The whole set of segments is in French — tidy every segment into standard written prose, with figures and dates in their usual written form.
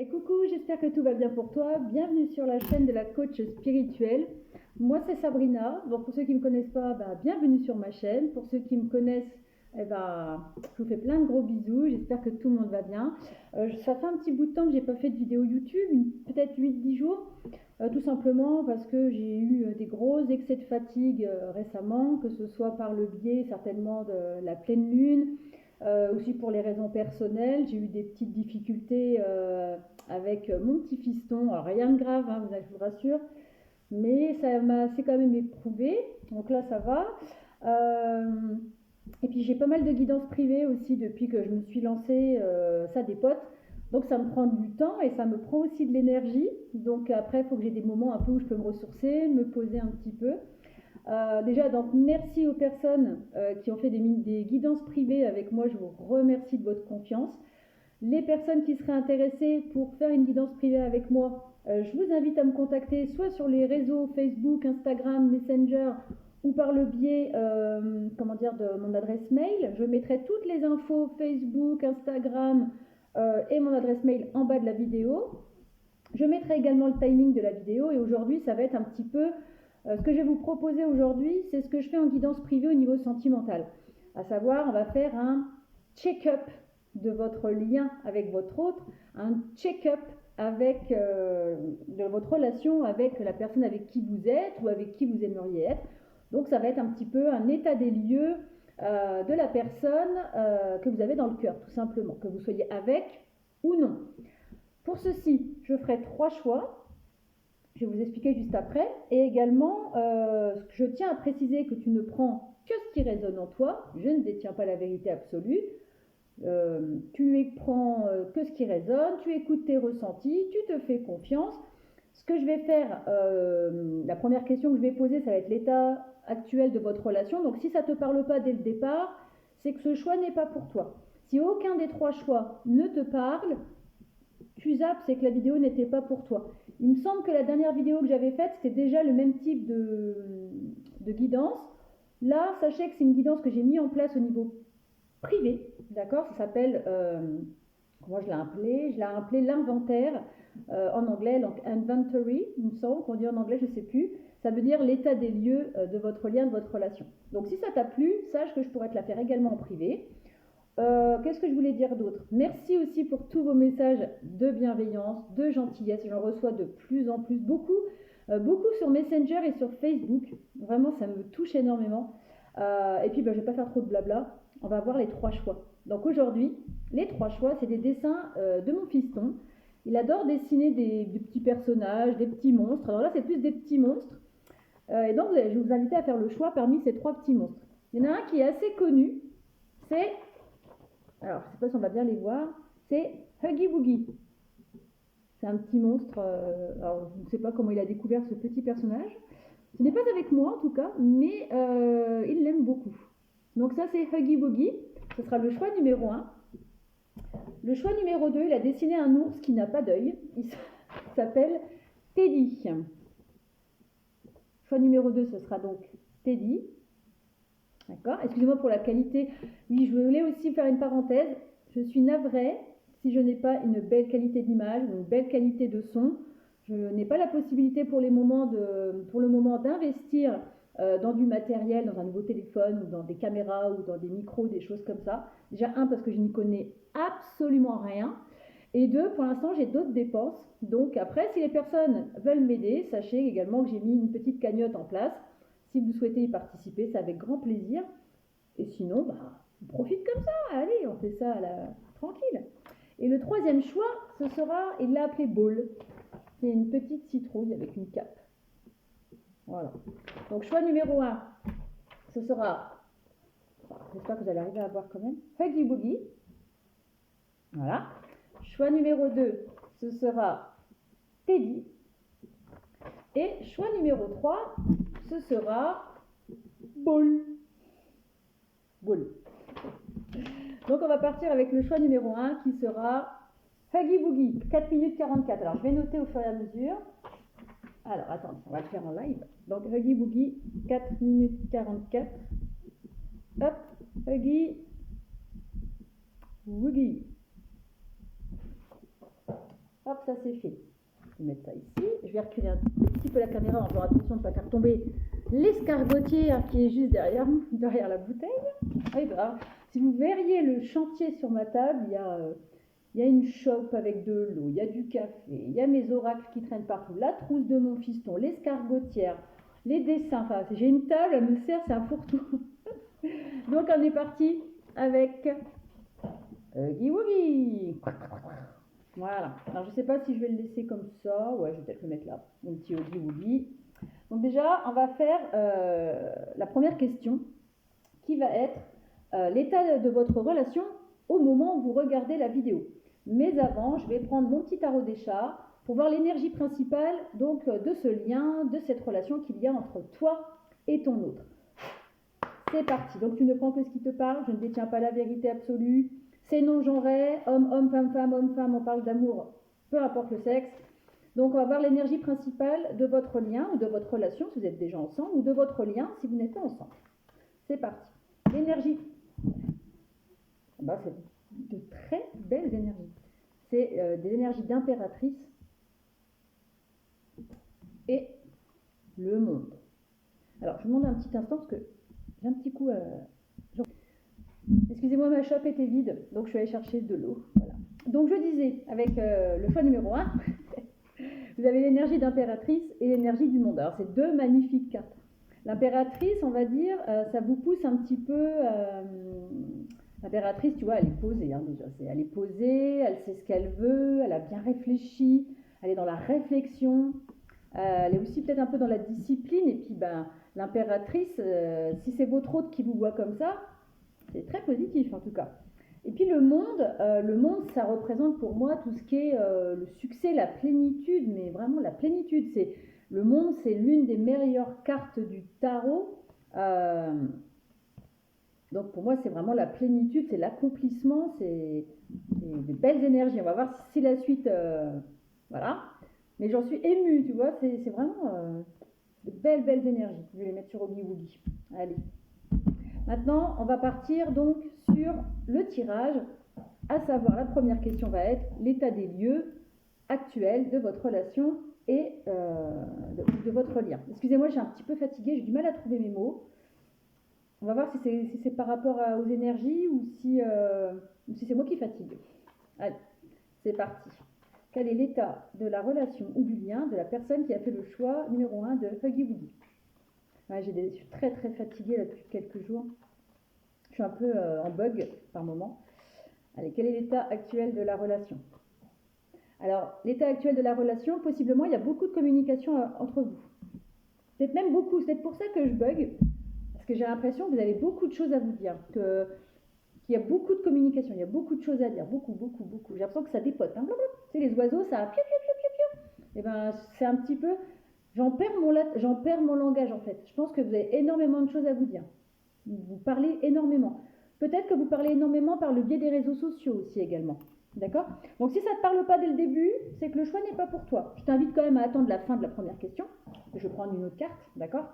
Et coucou, j'espère que tout va bien pour toi. Bienvenue sur la chaîne de la coach spirituelle. Moi, c'est Sabrina. Donc, pour ceux qui ne me connaissent pas, bienvenue sur ma chaîne. Pour ceux qui me connaissent, je vous fais plein de gros bisous. J'espère que tout le monde va bien. Ça fait un petit bout de temps que je n'ai pas fait de vidéo YouTube, peut-être 8-10 jours. Tout simplement parce que j'ai eu des gros excès de fatigue récemment, que ce soit par le biais certainement de la pleine lune. Aussi pour les raisons personnelles, j'ai eu des petites difficultés avec mon petit fiston. Alors rien de grave, hein, je vous rassure, mais ça m'a assez quand même éprouvé. Donc là, ça va. Et puis j'ai pas mal de guidance privée aussi depuis que je me suis lancée, ça dépote. Donc ça me prend du temps et ça me prend aussi de l'énergie. Donc après, il faut que j'ai des moments un peu où je peux me ressourcer, me poser un petit peu. Déjà, donc merci aux personnes qui ont fait des guidances privées avec moi. Je vous remercie de votre confiance. Les personnes qui seraient intéressées pour faire une guidance privée avec moi, je vous invite à me contacter soit sur les réseaux Facebook, Instagram, Messenger ou par le biais de mon adresse mail. Je mettrai toutes les infos Facebook, Instagram et mon adresse mail en bas de la vidéo. Je mettrai également le timing de la vidéo et aujourd'hui, ça va être un petit peu... ce que je vais vous proposer aujourd'hui, c'est ce que je fais en guidance privée au niveau sentimental. À savoir, on va faire un check-up de votre lien avec votre autre, un check-up avec de votre relation avec la personne avec qui vous êtes ou avec qui vous aimeriez être. Donc ça va être un petit peu un état des lieux de la personne que vous avez dans le cœur, tout simplement, que vous soyez avec ou non. Pour ceci, je ferai 3 choix. Je vais vous expliquer juste après. Et également, je tiens à préciser que tu ne prends que ce qui résonne en toi. Je ne détiens pas la vérité absolue. Tu prends que ce qui résonne, tu écoutes tes ressentis, tu te fais confiance. Ce que je vais faire, la première question que je vais poser, ça va être l'état actuel de votre relation. Donc si ça ne te parle pas dès le départ, c'est que ce choix n'est pas pour toi. Si aucun des 3 choix ne te parle, tu zappes, c'est que la vidéo n'était pas pour toi. Il me semble que la dernière vidéo que j'avais faite, c'était déjà le même type de guidance. Là, sachez que c'est une guidance que j'ai mis en place au niveau privé, d'accord. Ça s'appelle, comment je l'ai appelé? Je l'ai appelé l'inventaire, en anglais, donc inventory, il me semble qu'on dit en anglais, je ne sais plus. Ça veut dire l'état des lieux de votre lien, de votre relation. Donc si ça t'a plu, sache que je pourrais te la faire également en privé. Qu'est-ce que je voulais dire d'autre? Merci aussi pour tous vos messages de bienveillance, de gentillesse. J'en reçois de plus en plus, beaucoup sur Messenger et sur Facebook. Vraiment, ça me touche énormément. Et puis, je ne vais pas faire trop de blabla. On va voir les 3 choix. Donc aujourd'hui, les 3 choix, c'est des dessins de mon fiston. Il adore dessiner des petits personnages, des petits monstres. Alors là, c'est plus des petits monstres. Et donc, je vais vous inviter à faire le choix parmi ces 3 petits monstres. Il y en a un qui est assez connu. C'est... Alors, je ne sais pas si on va bien les voir. C'est Huggy Wuggy. C'est un petit monstre. Alors, je ne sais pas comment il a découvert ce petit personnage. Ce n'est pas avec moi, en tout cas, mais il l'aime beaucoup. Donc ça, c'est Huggy Wuggy. Ce sera le choix numéro 1. Le choix numéro 2, il a dessiné un ours qui n'a pas d'œil. Il s'appelle Teddy. Choix numéro 2, ce sera donc Teddy. D'accord. Excusez-moi pour la qualité. Oui, je voulais aussi faire une parenthèse. Je suis navrée si je n'ai pas une belle qualité d'image ou une belle qualité de son. Je n'ai pas la possibilité pour le moment d'investir dans du matériel, dans un nouveau téléphone ou dans des caméras ou dans des micros, des choses comme ça. Déjà, parce que je n'y connais absolument rien. Et 2, pour l'instant, j'ai d'autres dépenses. Donc après, si les personnes veulent m'aider, sachez également que j'ai mis une petite cagnotte en place. Si vous souhaitez y participer, c'est avec grand plaisir. Et sinon, on profite comme ça. Allez, on fait ça tranquille. Et le 3e choix, ce sera, il l'a appelé Ball. C'est une petite citrouille avec une cape. Voilà. Donc, choix numéro 1, ce sera, j'espère que vous allez arriver à voir quand même, Huggy Wuggy. Voilà. Choix numéro 2, ce sera Teddy. Et choix numéro 3, ce sera Ball. Ball. Donc on va partir avec le choix numéro 1 qui sera Huggy Wuggy, 4 minutes 44. Alors je vais noter au fur et à mesure. Alors attendez, on va le faire en live. Donc Huggy Wuggy, 4 minutes 44. Hop, Huggy Wuggy. hop, ça c'est fait. Je vais mettre ça ici. Je vais reculer un petit peu la caméra en faisant attention de ne pas faire tomber l'escargotier qui est juste derrière la bouteille. Et ben, si vous verriez le chantier sur ma table, il y a une chope avec de l'eau, il y a du café, il y a mes oracles qui traînent partout, la trousse de mon fiston, l'escargotière, les dessins. Enfin, j'ai une table, elle me sert, c'est un fourre-tout. Donc on est parti avec Huggy Wuggy. Voilà. Alors je ne sais pas si je vais le laisser comme ça. Ouais, je vais peut-être le mettre là. Mon petit Huggy Wuggy. Donc déjà, on va faire la première question qui va être l'état de votre relation au moment où vous regardez la vidéo. Mais avant, je vais prendre mon petit tarot des chats pour voir l'énergie principale donc de ce lien, de cette relation qu'il y a entre toi et ton autre. C'est parti. Donc tu ne prends que ce qui te parle. Je ne détiens pas la vérité absolue. C'est non-genré. Homme, homme, femme, femme, homme, femme. On parle d'amour, peu importe le sexe. Donc on va voir l'énergie principale de votre lien ou de votre relation si vous êtes déjà ensemble ou de votre lien si vous n'êtes pas ensemble. C'est parti. L'énergie. C'est de très belles énergies. C'est des énergies d'impératrice et le monde. Alors je vous demande un petit instant parce que j'ai un petit coup excusez-moi, ma chope était vide, donc je suis allée chercher de l'eau. Voilà. Donc je disais, avec le choix numéro 1, vous avez l'énergie d'impératrice et l'énergie du monde. Alors c'est deux magnifiques cartes. L'impératrice, on va dire, ça vous pousse un petit peu... l'impératrice, tu vois, elle est posée déjà. Elle est posée, elle sait ce qu'elle veut, elle a bien réfléchi, elle est dans la réflexion, elle est aussi peut-être un peu dans la discipline. Et puis l'impératrice, si c'est votre hôte qui vous voit comme ça, c'est très positif en tout cas. Et puis le monde, ça représente pour moi tout ce qui est le succès, la plénitude, mais vraiment la plénitude. Le monde, c'est l'une des meilleures cartes du tarot. Donc pour moi, c'est vraiment la plénitude, c'est l'accomplissement, c'est des belles énergies. On va voir si c'est la suite. Voilà. Mais j'en suis émue, tu vois, c'est vraiment de belles énergies. Je vais les mettre sur Huggy Wuggy. Allez. Maintenant, on va partir donc sur le tirage, à savoir la première question va être l'état des lieux actuels de votre relation et de votre lien. Excusez-moi, j'ai un petit peu fatiguée, j'ai du mal à trouver mes mots. On va voir si c'est par rapport aux énergies ou si c'est moi qui fatigue. Allez, c'est parti. Quel est l'état de la relation ou du lien de la personne qui a fait le choix numéro 1 de Huggy Wuggy? Ouais, je suis très fatiguée là, depuis quelques jours. Je suis un peu en bug par moment. Allez, quel est l'état actuel de la relation? Alors, l'état actuel de la relation, possiblement, il y a beaucoup de communication entre vous. Peut-être même beaucoup. C'est peut-être pour ça que je bug. Parce que j'ai l'impression que vous avez beaucoup de choses à vous dire. Qu'il y a beaucoup de communication. Il y a beaucoup de choses à dire. Beaucoup. J'ai l'impression que ça dépote. Hein. Tu sais, les oiseaux, ça piou. Et ben, c'est un petit peu... J'en perds mon langage en fait. Je pense que vous avez énormément de choses à vous dire. Vous parlez énormément. Peut-être que vous parlez énormément par le biais des réseaux sociaux aussi également. D'accord? Donc si ça ne te parle pas dès le début, c'est que le choix n'est pas pour toi. Je t'invite quand même à attendre la fin de la première question. Je vais prendre une autre carte, d'accord?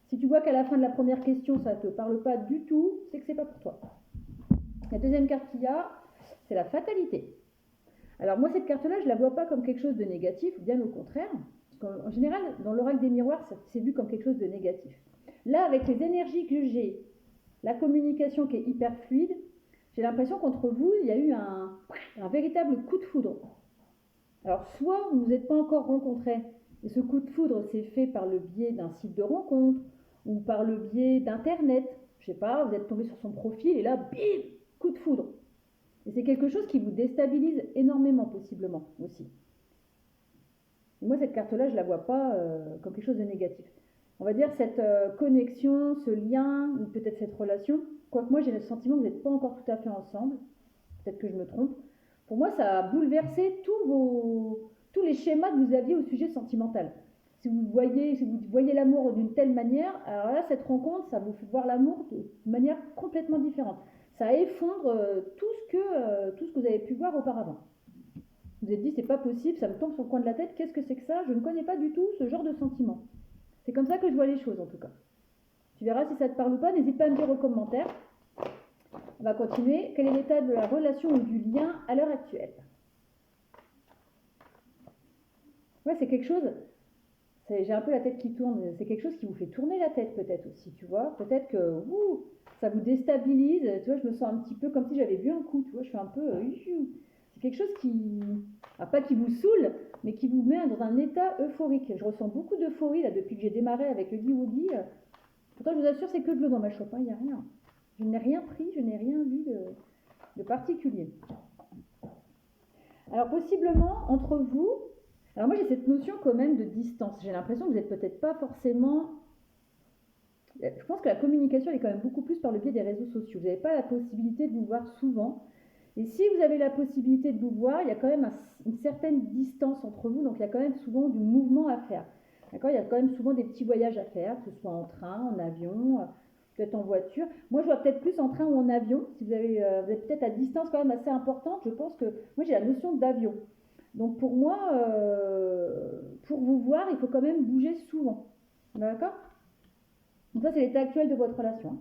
Si tu vois qu'à la fin de la première question, ça ne te parle pas du tout, c'est que ce n'est pas pour toi. La deuxième carte qu'il y a, c'est la fatalité. Alors moi, cette carte-là, je ne la vois pas comme quelque chose de négatif, bien au contraire. En général, dans l'oracle des miroirs, c'est vu comme quelque chose de négatif. Là, avec les énergies que j'ai, la communication qui est hyper fluide, j'ai l'impression qu'entre vous, il y a eu un véritable coup de foudre. Alors, soit vous n'êtes pas encore rencontrés, et ce coup de foudre s'est fait par le biais d'un site de rencontre, ou par le biais d'Internet. Je ne sais pas, vous êtes tombé sur son profil, et là, bim, coup de foudre. Et c'est quelque chose qui vous déstabilise énormément, possiblement, aussi. Et moi, cette carte-là, je ne la vois pas comme quelque chose de négatif. On va dire cette connexion, ce lien, ou peut-être cette relation. Quoique moi, j'ai le sentiment que vous n'êtes pas encore tout à fait ensemble. Peut-être que je me trompe. Pour moi, ça a bouleversé tous les schémas que vous aviez au sujet sentimental. Si vous voyez l'amour d'une telle manière, alors là, cette rencontre, ça vous fait voir l'amour de manière complètement différente. Ça effondre tout ce que vous avez pu voir auparavant. Vous vous êtes dit, c'est pas possible, ça me tombe sur le coin de la tête, qu'est-ce que c'est que ça? Je ne connais pas du tout ce genre de sentiment. C'est comme ça que je vois les choses en tout cas. Tu verras si ça te parle ou pas, n'hésite pas à me dire aux commentaires. On va continuer. Quel est l'état de la relation ou du lien à l'heure actuelle? Ouais, c'est quelque chose, j'ai un peu la tête qui tourne, c'est quelque chose qui vous fait tourner la tête peut-être aussi, tu vois. Peut-être que ça vous déstabilise, tu vois, je me sens un petit peu comme si j'avais bu un coup, tu vois, je suis un peu... c'est quelque chose qui, alors pas qui vous saoule, mais qui vous met dans un état euphorique. Je ressens beaucoup d'euphorie là depuis que j'ai démarré avec le Woogie. Pourtant, je vous assure, c'est que de l'eau dans ma chope, il n'y a rien. Je n'ai rien pris, je n'ai rien vu de particulier. Alors possiblement, entre vous, alors moi j'ai cette notion quand même de distance. J'ai l'impression que vous n'êtes peut-être pas forcément... Je pense que la communication est quand même beaucoup plus par le biais des réseaux sociaux. Vous n'avez pas la possibilité de vous voir souvent. Et si vous avez la possibilité de vous voir, il y a quand même une certaine distance entre vous, donc il y a quand même souvent du mouvement à faire. D'accord ? Il y a quand même souvent des petits voyages à faire, que ce soit en train, en avion, peut-être en voiture. Moi, je vois peut-être plus en train ou en avion. Si vous êtes peut-être à distance quand même assez importante, je pense que moi j'ai la notion d'avion. Donc pour moi, pour vous voir, il faut quand même bouger souvent. D'accord ? Donc ça, c'est l'état actuel de votre relation.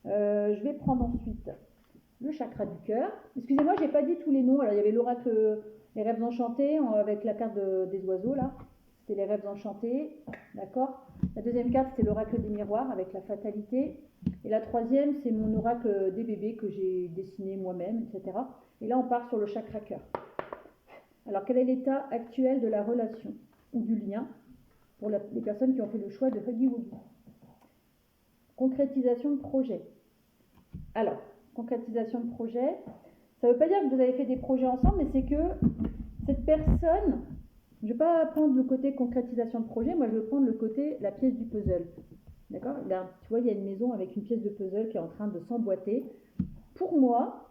Je vais prendre ensuite le chakra du cœur. Excusez-moi, j'ai pas dit tous les noms. Alors il y avait l'oracle, les rêves enchantés avec la carte des oiseaux là. C'était les rêves enchantés, d'accord. La deuxième carte c'était l'oracle des miroirs avec la fatalité. Et la troisième c'est mon oracle des bébés que j'ai dessiné moi-même, etc. Et là on part sur le chakra cœur. Alors quel est l'état actuel de la relation ou du lien pour les personnes qui ont fait le choix de Huggy Wuggy? Concrétisation de projet. Alors, concrétisation de projet, ça ne veut pas dire que vous avez fait des projets ensemble, mais c'est que cette personne, je ne vais pas prendre le côté concrétisation de projet, moi je vais prendre le côté la pièce du puzzle. D'accord ? Là, tu vois, il y a une maison avec une pièce de puzzle qui est en train de s'emboîter. Pour moi,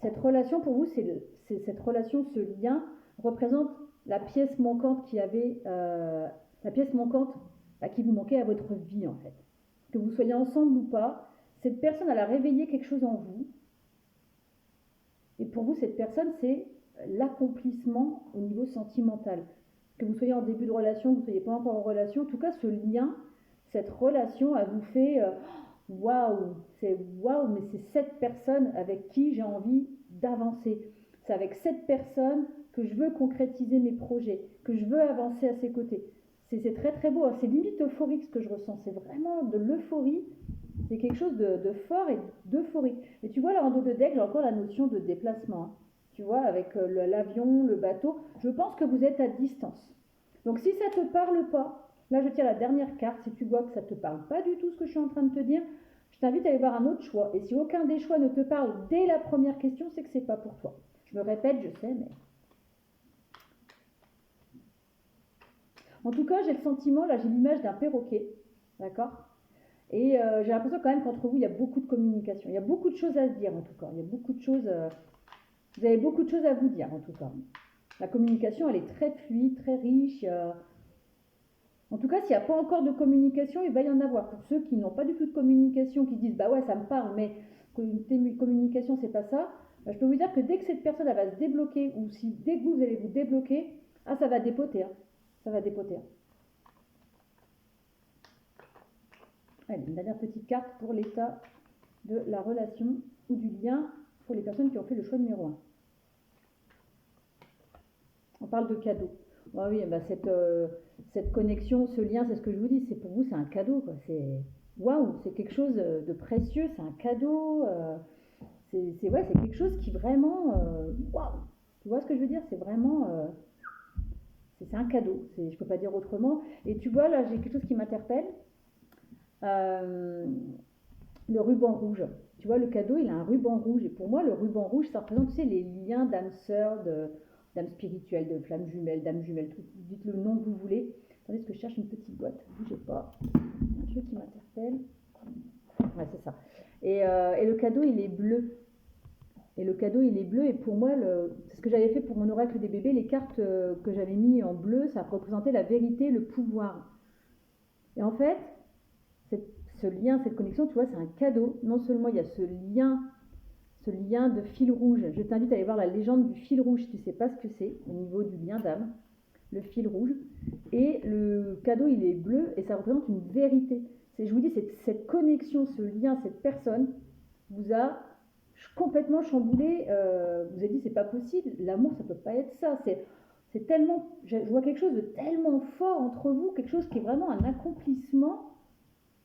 cette relation, pour vous, c'est cette relation, ce lien représente la pièce manquante qui avait, la pièce manquante qui vous manquait à votre vie en fait. Que vous soyez ensemble ou pas, cette personne, elle a réveillé quelque chose en vous. Et pour vous, cette personne, c'est l'accomplissement au niveau sentimental. Que vous soyez en début de relation, que vous ne soyez pas encore en relation, en tout cas, ce lien, cette relation, elle vous fait waouh, c'est waouh, mais c'est cette personne avec qui j'ai envie d'avancer. C'est avec cette personne que je veux concrétiser mes projets, que je veux avancer à ses côtés. C'est très très beau, c'est limite euphorique ce que je ressens, c'est vraiment de l'euphorie, c'est quelque chose de fort et d'euphorique. Et tu vois là en dos de deck, j'ai encore la notion de déplacement, hein. Tu vois, avec l'avion, le bateau, je pense que vous êtes à distance. Donc si ça ne te parle pas, là je tire la dernière carte, si tu vois que ça ne te parle pas du tout ce que je suis en train de te dire, je t'invite à aller voir un autre choix. Et si aucun des choix ne te parle dès la première question, c'est que ce n'est pas pour toi. Je me répète, je sais, mais... En tout cas, j'ai le sentiment, là j'ai l'image d'un perroquet, d'accord ? Et j'ai l'impression quand même qu'entre vous, il y a beaucoup de communication. Il y a beaucoup de choses à se dire en tout cas. Il y a beaucoup de choses... vous avez beaucoup de choses à vous dire en tout cas. La communication, elle est très fluide, très riche. En tout cas, s'il n'y a pas encore de communication, il va y en avoir. Pour ceux qui n'ont pas du tout de communication, qui disent bah ouais, ça me parle, mais communication, c'est pas ça. Je peux vous dire que dès que cette personne elle va se débloquer, ou si dès que vous allez vous débloquer, ça va dépoter. Hein. Ça va dépoter. Hein. Allez, une dernière petite carte pour l'état de la relation ou du lien pour les personnes qui ont fait le choix numéro 1. On parle de cadeau. Oh oui, bah cette connexion, ce lien, c'est ce que je vous dis, c'est pour vous, c'est un cadeau. Quoi. C'est waouh, c'est quelque chose de précieux, c'est un cadeau. C'est quelque chose qui vraiment, waouh. Tu vois ce que je veux dire? C'est vraiment, c'est un cadeau. Je peux pas dire autrement. Et tu vois là, j'ai quelque chose qui m'interpelle. Le ruban rouge. Tu vois, le cadeau, il a un ruban rouge. Et pour moi, le ruban rouge, ça représente, tu sais, les liens d'âme sœur, d'âme spirituelle, de flamme jumelle, d'âme jumelle, tout, dites le nom que vous voulez. Attendez, que je cherche une petite boîte. Bougez pas. Un truc qui m'interpelle. Ouais, c'est ça. Et le cadeau, il est bleu. Et le cadeau, il est bleu. Et pour moi, c'est ce que j'avais fait pour mon oracle des bébés. Les cartes que j'avais mis en bleu, ça représentait la vérité, le pouvoir. Et en fait, ce lien, cette connexion, tu vois, c'est un cadeau. Non seulement il y a ce lien de fil rouge. Je t'invite à aller voir la légende du fil rouge si tu ne sais pas ce que c'est au niveau du lien d'âme. Le fil rouge. Et le cadeau, il est bleu et ça représente une vérité. Je vous dis, cette connexion, ce lien, cette personne vous a complètement chamboulé. Vous avez dit, c'est pas possible. L'amour, ça peut pas être ça. C'est tellement, je vois quelque chose de tellement fort entre vous, quelque chose qui est vraiment un accomplissement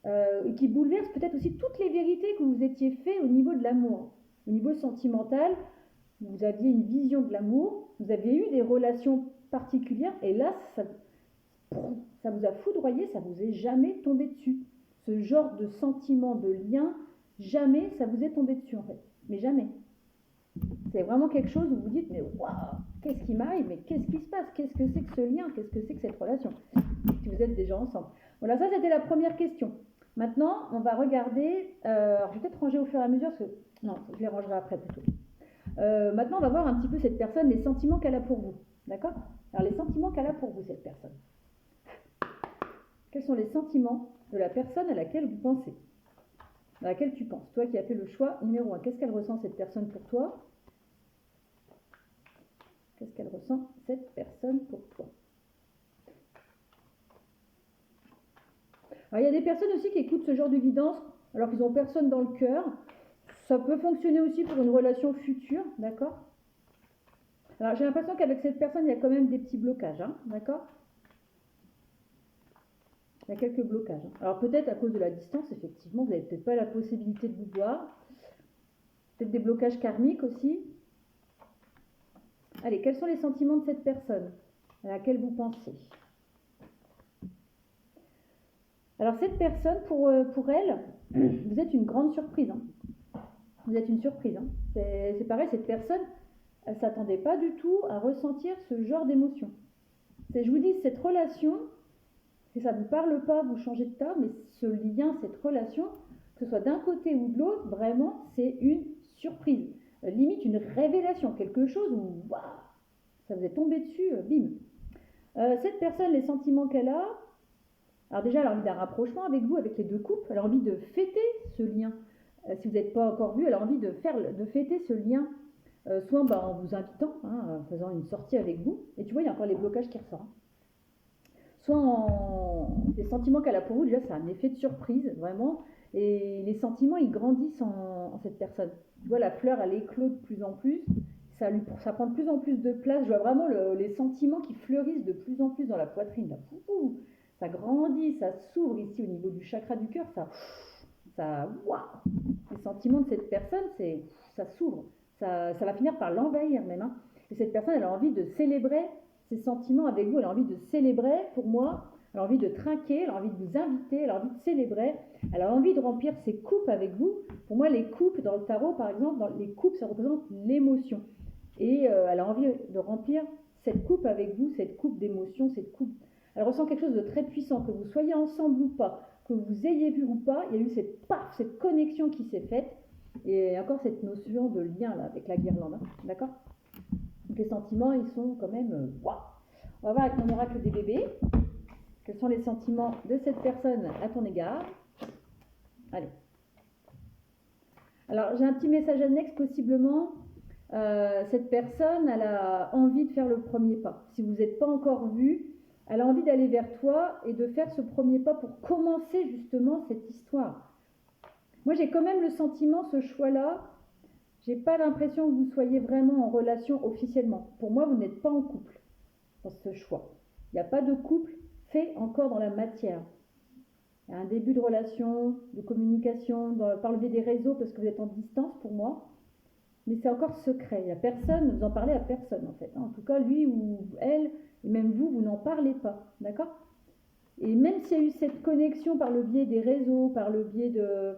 et qui bouleverse peut-être aussi toutes les vérités que vous étiez fait au niveau de l'amour. Au niveau sentimental, vous aviez une vision de l'amour, vous aviez eu des relations particulières et là, ça vous a foudroyé, ça vous est jamais tombé dessus. Ce genre de sentiment, de lien, jamais ça vous est tombé dessus en fait. Mais jamais. C'est vraiment quelque chose où vous dites, mais waouh, qu'est-ce qui m'arrive? Mais qu'est-ce qui se passe? Qu'est-ce que c'est que ce lien? Qu'est-ce que c'est que cette relation? Si vous êtes déjà ensemble. Voilà, ça c'était la première question. Maintenant, on va regarder, alors je vais peut-être ranger au fur et à mesure, parce que, non, je les rangerai après plutôt. Maintenant, on va voir un petit peu cette personne, les sentiments qu'elle a pour vous. D'accord? Alors, les sentiments qu'elle a pour vous, cette personne. Quels sont les sentiments de la personne à laquelle vous pensez? À laquelle tu penses? Toi qui as fait le choix numéro 1. Qu'est-ce qu'elle ressent, cette personne, pour toi? Qu'est-ce qu'elle ressent, cette personne, pour toi? Alors, il y a des personnes aussi qui écoutent ce genre de guidance alors qu'ils n'ont personne dans le cœur. Ça peut fonctionner aussi pour une relation future, d'accord? Alors, j'ai l'impression qu'avec cette personne, il y a quand même des petits blocages, hein, d'accord? Il y a quelques blocages. Hein. Alors, peut-être à cause de la distance, effectivement, vous n'avez peut-être pas la possibilité de vous voir. Peut-être des blocages karmiques aussi. Allez, quels sont les sentiments de cette personne à laquelle vous pensez? Alors, cette personne, pour elle, vous êtes une grande surprise. Hein. Vous êtes une surprise. Hein. C'est pareil, cette personne, elle ne s'attendait pas du tout à ressentir ce genre d'émotion. Je vous dis, cette relation, si ça ne vous parle pas, vous changez de tas, mais ce lien, cette relation, que ce soit d'un côté ou de l'autre, vraiment, c'est une surprise. Limite une révélation, quelque chose où, waouh, ça vous est tombé dessus, bim. Cette personne, les sentiments qu'elle a, alors déjà, elle a envie d'un rapprochement avec vous, avec les deux couples, elle a envie de fêter ce lien. Si vous n'êtes pas encore vu, elle a envie de fêter ce lien, soit en vous invitant, hein, en faisant une sortie avec vous, et tu vois, il y a encore les blocages qui ressortent. Soit les sentiments qu'elle a pour vous, déjà, c'est un effet de surprise, vraiment, et les sentiments, ils grandissent en cette personne. Tu vois, la fleur, elle éclot de plus en plus, ça prend de plus en plus de place, je vois vraiment les sentiments qui fleurissent de plus en plus dans la poitrine, là. Ça grandit, ça s'ouvre ici au niveau du chakra du cœur, waouh. Les sentiments de cette personne, ça s'ouvre, ça va finir par l'envahir même, hein. Et cette personne, elle a envie de célébrer ses sentiments avec vous, elle a envie de célébrer pour moi, elle a envie de trinquer, elle a envie de vous inviter, elle a envie de célébrer, elle a envie de remplir ses coupes avec vous. Pour moi, les coupes dans le tarot, par exemple, les coupes, ça représente l'émotion. Et elle a envie de remplir cette coupe avec vous, cette coupe d'émotion, cette coupe. Elle ressent quelque chose de très puissant, que vous soyez ensemble ou pas, que vous ayez vu ou pas, il y a eu cette connexion qui s'est faite, et encore cette notion de lien là, avec la guirlande, hein, d'accord? Donc les sentiments, ils sont quand même waouh. On va voir avec mon oracle des bébés, quels sont les sentiments de cette personne à ton égard. Allez. Alors j'ai un petit message annexe, possiblement, cette personne, elle a envie de faire le premier pas. Si vous n'êtes pas encore vu, elle a envie d'aller vers toi et de faire ce premier pas pour commencer justement cette histoire. Moi, j'ai quand même le sentiment, ce choix-là, j'ai pas l'impression que vous soyez vraiment en relation officiellement. Pour moi, vous n'êtes pas en couple dans ce choix. Il n'y a pas de couple fait encore dans la matière. Il y a un début de relation, de communication, par le biais des réseaux, parce que vous êtes en distance pour moi. Mais c'est encore secret. Il n'y a personne, vous en parlez à personne en fait. En tout cas, lui ou elle, et même vous, vous n'en parlez pas. D'accord? Et même s'il y a eu cette connexion par le biais des réseaux, par le biais de...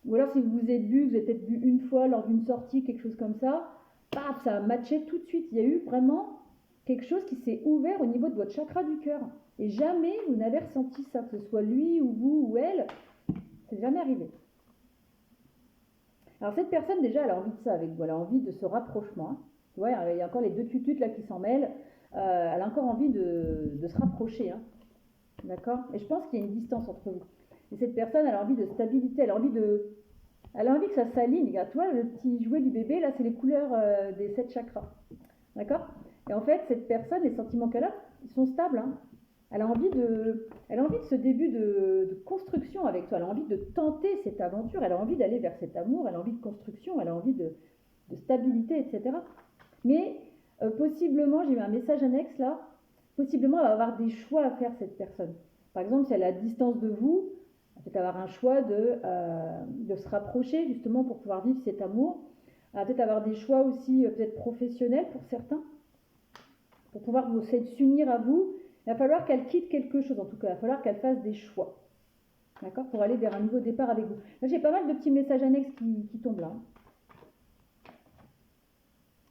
Ou alors si vous vous êtes vu, vous êtes peut-être vu une fois lors d'une sortie, quelque chose comme ça, paf, ça a matché tout de suite. Il y a eu vraiment quelque chose qui s'est ouvert au niveau de votre chakra du cœur. Et jamais vous n'avez ressenti ça, que ce soit lui ou vous ou elle, c'est jamais arrivé. Alors cette personne déjà, elle a envie de ça avec vous, elle a envie de ce rapprochement. Hein. Tu vois, il y a encore les deux tututes là qui s'en mêlent. Elle a encore envie de se rapprocher. Hein. D'accord? Et je pense qu'il y a une distance entre vous. Et cette personne, elle a envie de stabilité, elle a envie que ça s'aligne. Regarde, toi, le petit jouet du bébé, là, c'est les couleurs des 7 chakras. D'accord? Et en fait, cette personne, les sentiments qu'elle a, ils sont stables. Hein. Elle a envie de ce début de construction avec toi. Elle a envie de tenter cette aventure. Elle a envie d'aller vers cet amour. Elle a envie de construction. Elle a envie de stabilité, etc. Mais Possiblement, j'ai eu un message annexe là, possiblement elle va avoir des choix à faire cette personne. Par exemple, si elle est à distance de vous, elle va peut-être avoir un choix de se rapprocher justement pour pouvoir vivre cet amour. Elle va peut-être avoir des choix aussi peut-être professionnels pour certains, pour pouvoir s'unir à vous. Il va falloir qu'elle quitte quelque chose, en tout cas, il va falloir qu'elle fasse des choix. D'accord, pour aller vers un nouveau départ avec vous. Là, j'ai pas mal de petits messages annexes qui tombent là.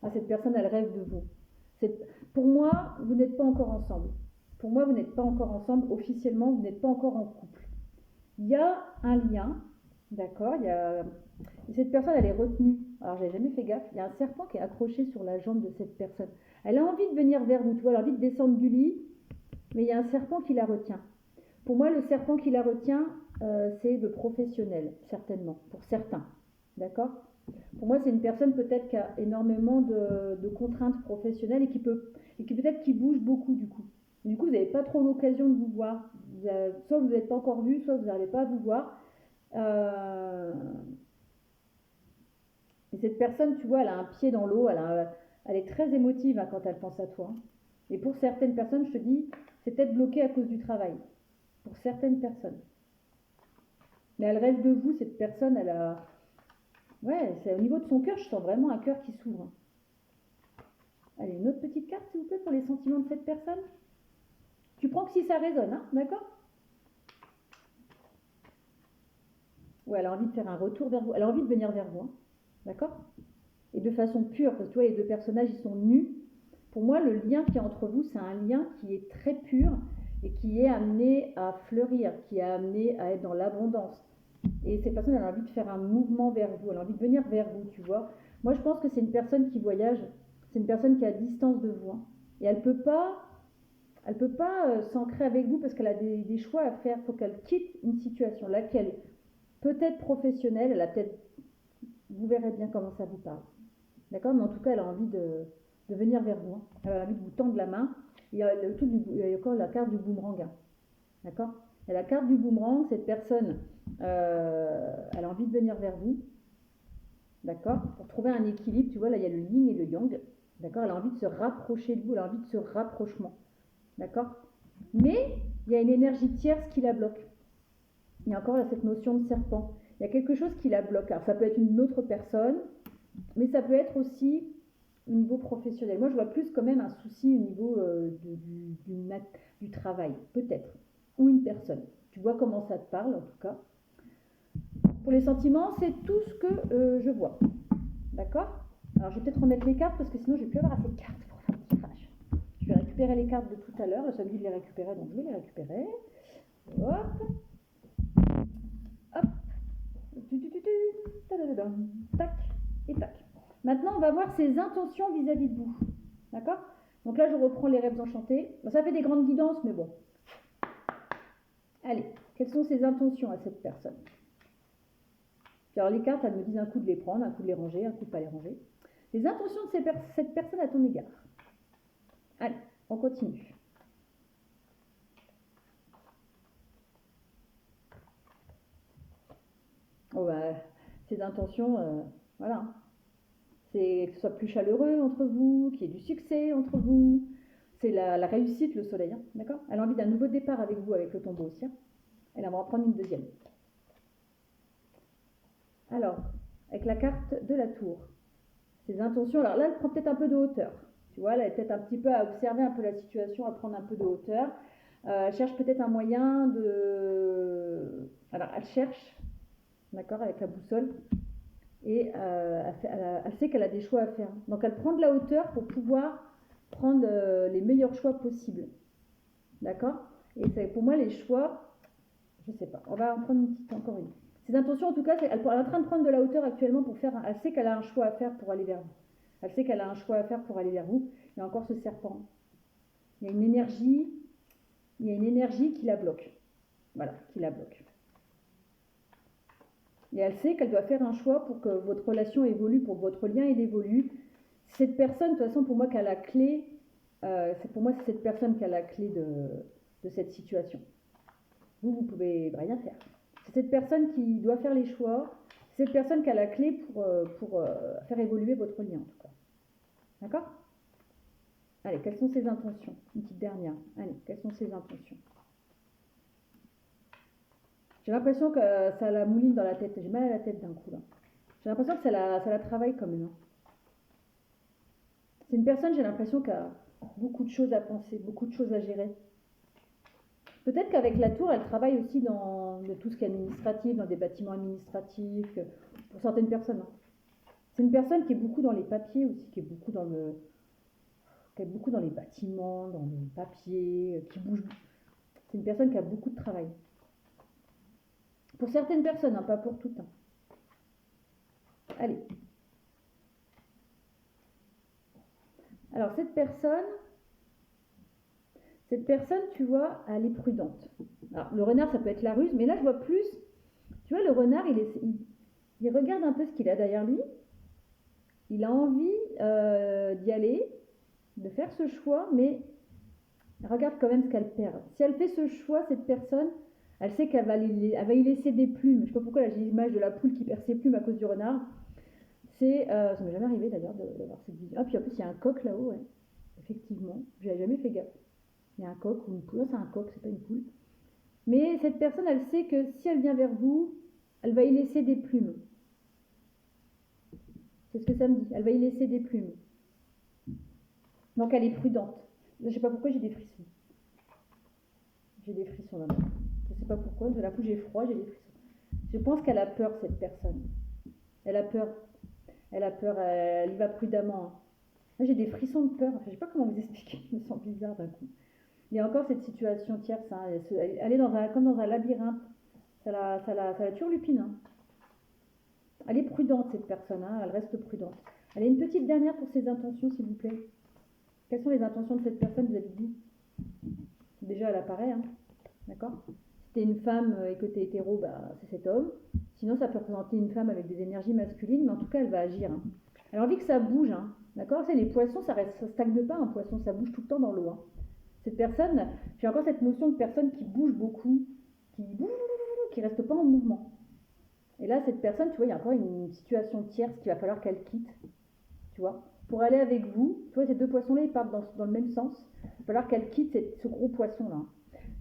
Ah, cette personne, elle rêve de vous. Pour moi, vous n'êtes pas encore ensemble. Pour moi, vous n'êtes pas encore ensemble. Officiellement, vous n'êtes pas encore en couple. Il y a un lien, d'accord. Cette personne, elle est retenue. Alors, j'avais jamais fait gaffe. Il y a un serpent qui est accroché sur la jambe de cette personne. Elle a envie de venir vers vous, tu vois, elle a envie de descendre du lit, mais il y a un serpent qui la retient. Pour moi, le serpent qui la retient, c'est le professionnel, certainement, pour certains. D'accord ? Pour moi, c'est une personne peut-être qui a énormément de contraintes professionnelles et qui peut-être qui bouge beaucoup du coup. Du coup, vous n'avez pas trop l'occasion de vous voir. Soit vous n'êtes pas encore vu, soit vous n'arrivez pas à vous voir. Et cette personne, tu vois, elle a un pied dans l'eau, elle est très émotive hein, quand elle pense à toi. Et pour certaines personnes, je te dis, c'est peut-être bloqué à cause du travail. Pour certaines personnes. Mais elle rêve de vous, cette personne, elle a... Ouais, c'est au niveau de son cœur, je sens vraiment un cœur qui s'ouvre. Allez, une autre petite carte, s'il vous plaît, pour les sentiments de cette personne. Tu prends que si ça résonne, hein, d'accord ? Ouais, elle a envie de faire un retour vers vous. Elle a envie de venir vers vous, hein, d'accord ? Et de façon pure, parce que tu vois, les deux personnages, ils sont nus. Pour moi, le lien qui est entre vous, c'est un lien qui est très pur et qui est amené à fleurir, qui est amené à être dans l'abondance. Et cette personne, elle a envie de faire un mouvement vers vous, elle a envie de venir vers vous, tu vois. Moi, je pense que c'est une personne qui voyage, c'est une personne qui est à distance de vous. Hein. Et elle peut pas s'ancrer avec vous parce qu'elle a des choix à faire. Il faut qu'elle quitte une situation, laquelle peut-être professionnelle, elle a peut-être, vous verrez bien comment ça vous parle. D'accord ? Mais en tout cas, elle a envie de venir vers vous. Hein. Elle a envie de vous tendre la main. Il y a encore la carte du boomerang. Hein. D'accord ? Et la carte du boomerang, cette personne, elle a envie de venir vers vous. D'accord ? Pour trouver un équilibre, tu vois, là, il y a le yin et le yang. D'accord ? Elle a envie de se rapprocher de vous, elle a envie de ce rapprochement. D'accord ? Mais il y a une énergie tierce qui la bloque. Il y a encore là, cette notion de serpent. Il y a quelque chose qui la bloque. Alors, ça peut être une autre personne, mais ça peut être aussi au niveau professionnel. Moi, je vois plus quand même un souci au niveau du travail, peut-être. Ou une personne. Tu vois comment ça te parle, en tout cas. Pour les sentiments, c'est tout ce que je vois. D'accord ? Alors, je vais peut-être remettre les cartes parce que sinon, je ne vais plus avoir assez de cartes pour faire le tirage. Je vais récupérer les cartes de tout à l'heure. Ça me dit de les récupérer, donc je vais les récupérer. Hop. Hop. Tac et tac. Maintenant, on va voir ses intentions vis-à-vis de vous. D'accord ? Donc là, je reprends les rêves enchantés. Bon, ça fait des grandes guidances, mais bon. Allez, quelles sont ses intentions à cette personne ? Alors les cartes, elles me disent un coup de les prendre, un coup de les ranger, un coup de pas les ranger. Les intentions de cette personne à ton égard. Allez, on continue. Oh bah, ces intentions, voilà. C'est que ce soit plus chaleureux entre vous, qu'il y ait du succès entre vous. C'est la réussite, le soleil, hein, d'accord ? Elle a envie d'un nouveau départ avec vous, avec le tombeau aussi. Hein. Elle va en prendre une deuxième. Alors, avec la carte de la tour, ses intentions, alors là, elle prend peut-être un peu de hauteur. Tu vois, elle est peut-être un petit peu à observer un peu la situation, à prendre un peu de hauteur. Elle cherche peut-être un moyen de... Alors, elle cherche, d'accord, avec la boussole, et elle sait qu'elle a des choix à faire. Donc, elle prend de la hauteur pour pouvoir prendre les meilleurs choix possibles. D'accord ? Et pour moi, les choix, je ne sais pas. On va en prendre encore une. Ses intentions, en tout cas, elle est en train de prendre de la hauteur actuellement pour faire. Elle sait qu'elle a un choix à faire pour aller vers vous. Elle sait qu'elle a un choix à faire pour aller vers vous. Il y a encore ce serpent. Il y a une énergie qui la bloque. Voilà, qui la bloque. Et elle sait qu'elle doit faire un choix pour que votre relation évolue, pour que votre lien évolue. Cette personne, de toute façon, pour moi, qui a la clé, c'est cette personne qui a la clé de cette situation. Vous pouvez rien faire. C'est cette personne qui doit faire les choix. C'est cette personne qui a la clé pour faire évoluer votre lien, en tout cas. D'accord ? Allez, quelles sont ses intentions? Une petite dernière. Allez, quelles sont ses intentions? J'ai l'impression que ça la mouline dans la tête. J'ai mal à la tête d'un coup là. J'ai l'impression que ça la travaille quand même, hein. C'est une personne, j'ai l'impression, qui a beaucoup de choses à penser, beaucoup de choses à gérer. Peut-être qu'avec la tour, elle travaille aussi dans tout ce qui est administratif, dans des bâtiments administratifs, pour certaines personnes, hein. C'est une personne qui est beaucoup dans les papiers aussi, qui est beaucoup dans les bâtiments, dans les papiers, qui bouge. C'est une personne qui a beaucoup de travail. Pour certaines personnes, hein, pas pour toutes, hein. Allez. Alors cette personne, tu vois, elle est prudente. Alors le renard, ça peut être la ruse, mais là je vois plus, tu vois, le renard, il regarde un peu ce qu'il a derrière lui. Il a envie d'y aller, de faire ce choix, mais regarde quand même ce qu'elle perd. Si elle fait ce choix, cette personne, elle sait qu'elle va y laisser des plumes. Je ne sais pas pourquoi là j'ai l'image de la poule qui perd ses plumes à cause du renard. Ça m'est jamais arrivé d'ailleurs d'avoir cette vision. Ah puis en plus il y a un coq là-haut, ouais. Effectivement, j'avais jamais fait gaffe. Il y a un coq ou une poule. Non, c'est un coq, c'est pas une poule. Mais cette personne, elle sait que si elle vient vers vous, elle va y laisser des plumes. C'est ce que ça me dit. Elle va y laisser des plumes. Donc elle est prudente. Je ne sais pas pourquoi j'ai des frissons. J'ai des frissons là-bas. Je ne sais pas pourquoi. De la coup j'ai froid, j'ai des frissons. Je pense qu'elle a peur, cette personne. Elle a peur. Elle y va prudemment. Moi j'ai des frissons de peur. Je ne sais pas comment vous expliquer. Je me sens bizarre d'un coup. Il y a encore cette situation tierce. Hein. Elle est comme dans un labyrinthe. Ça la turlupine. Hein. Elle est prudente, cette personne. Hein. Elle reste prudente. Allez, une petite dernière pour ses intentions, s'il vous plaît. Quelles sont les intentions de cette personne vis-à-vis de vous? Déjà, elle apparaît. Hein. D'accord? Si tu es une femme et que tu es hétéro, bah, c'est cet homme. Sinon, ça peut représenter une femme avec des énergies masculines, mais en tout cas, elle va agir. Hein. Elle a envie que ça bouge. Hein. D'accord? Les poissons, ça stagne pas, un poisson. Ça bouge tout le temps dans l'eau. Hein. Cette personne, j'ai encore cette notion de personne qui bouge beaucoup, qui reste pas en mouvement. Et là, cette personne, tu vois, il y a encore une situation tierce qu'il va falloir qu'elle quitte, tu vois, pour aller avec vous. Tu vois, ces deux poissons-là, ils partent dans le même sens. Il va falloir qu'elle quitte ce gros poisson-là.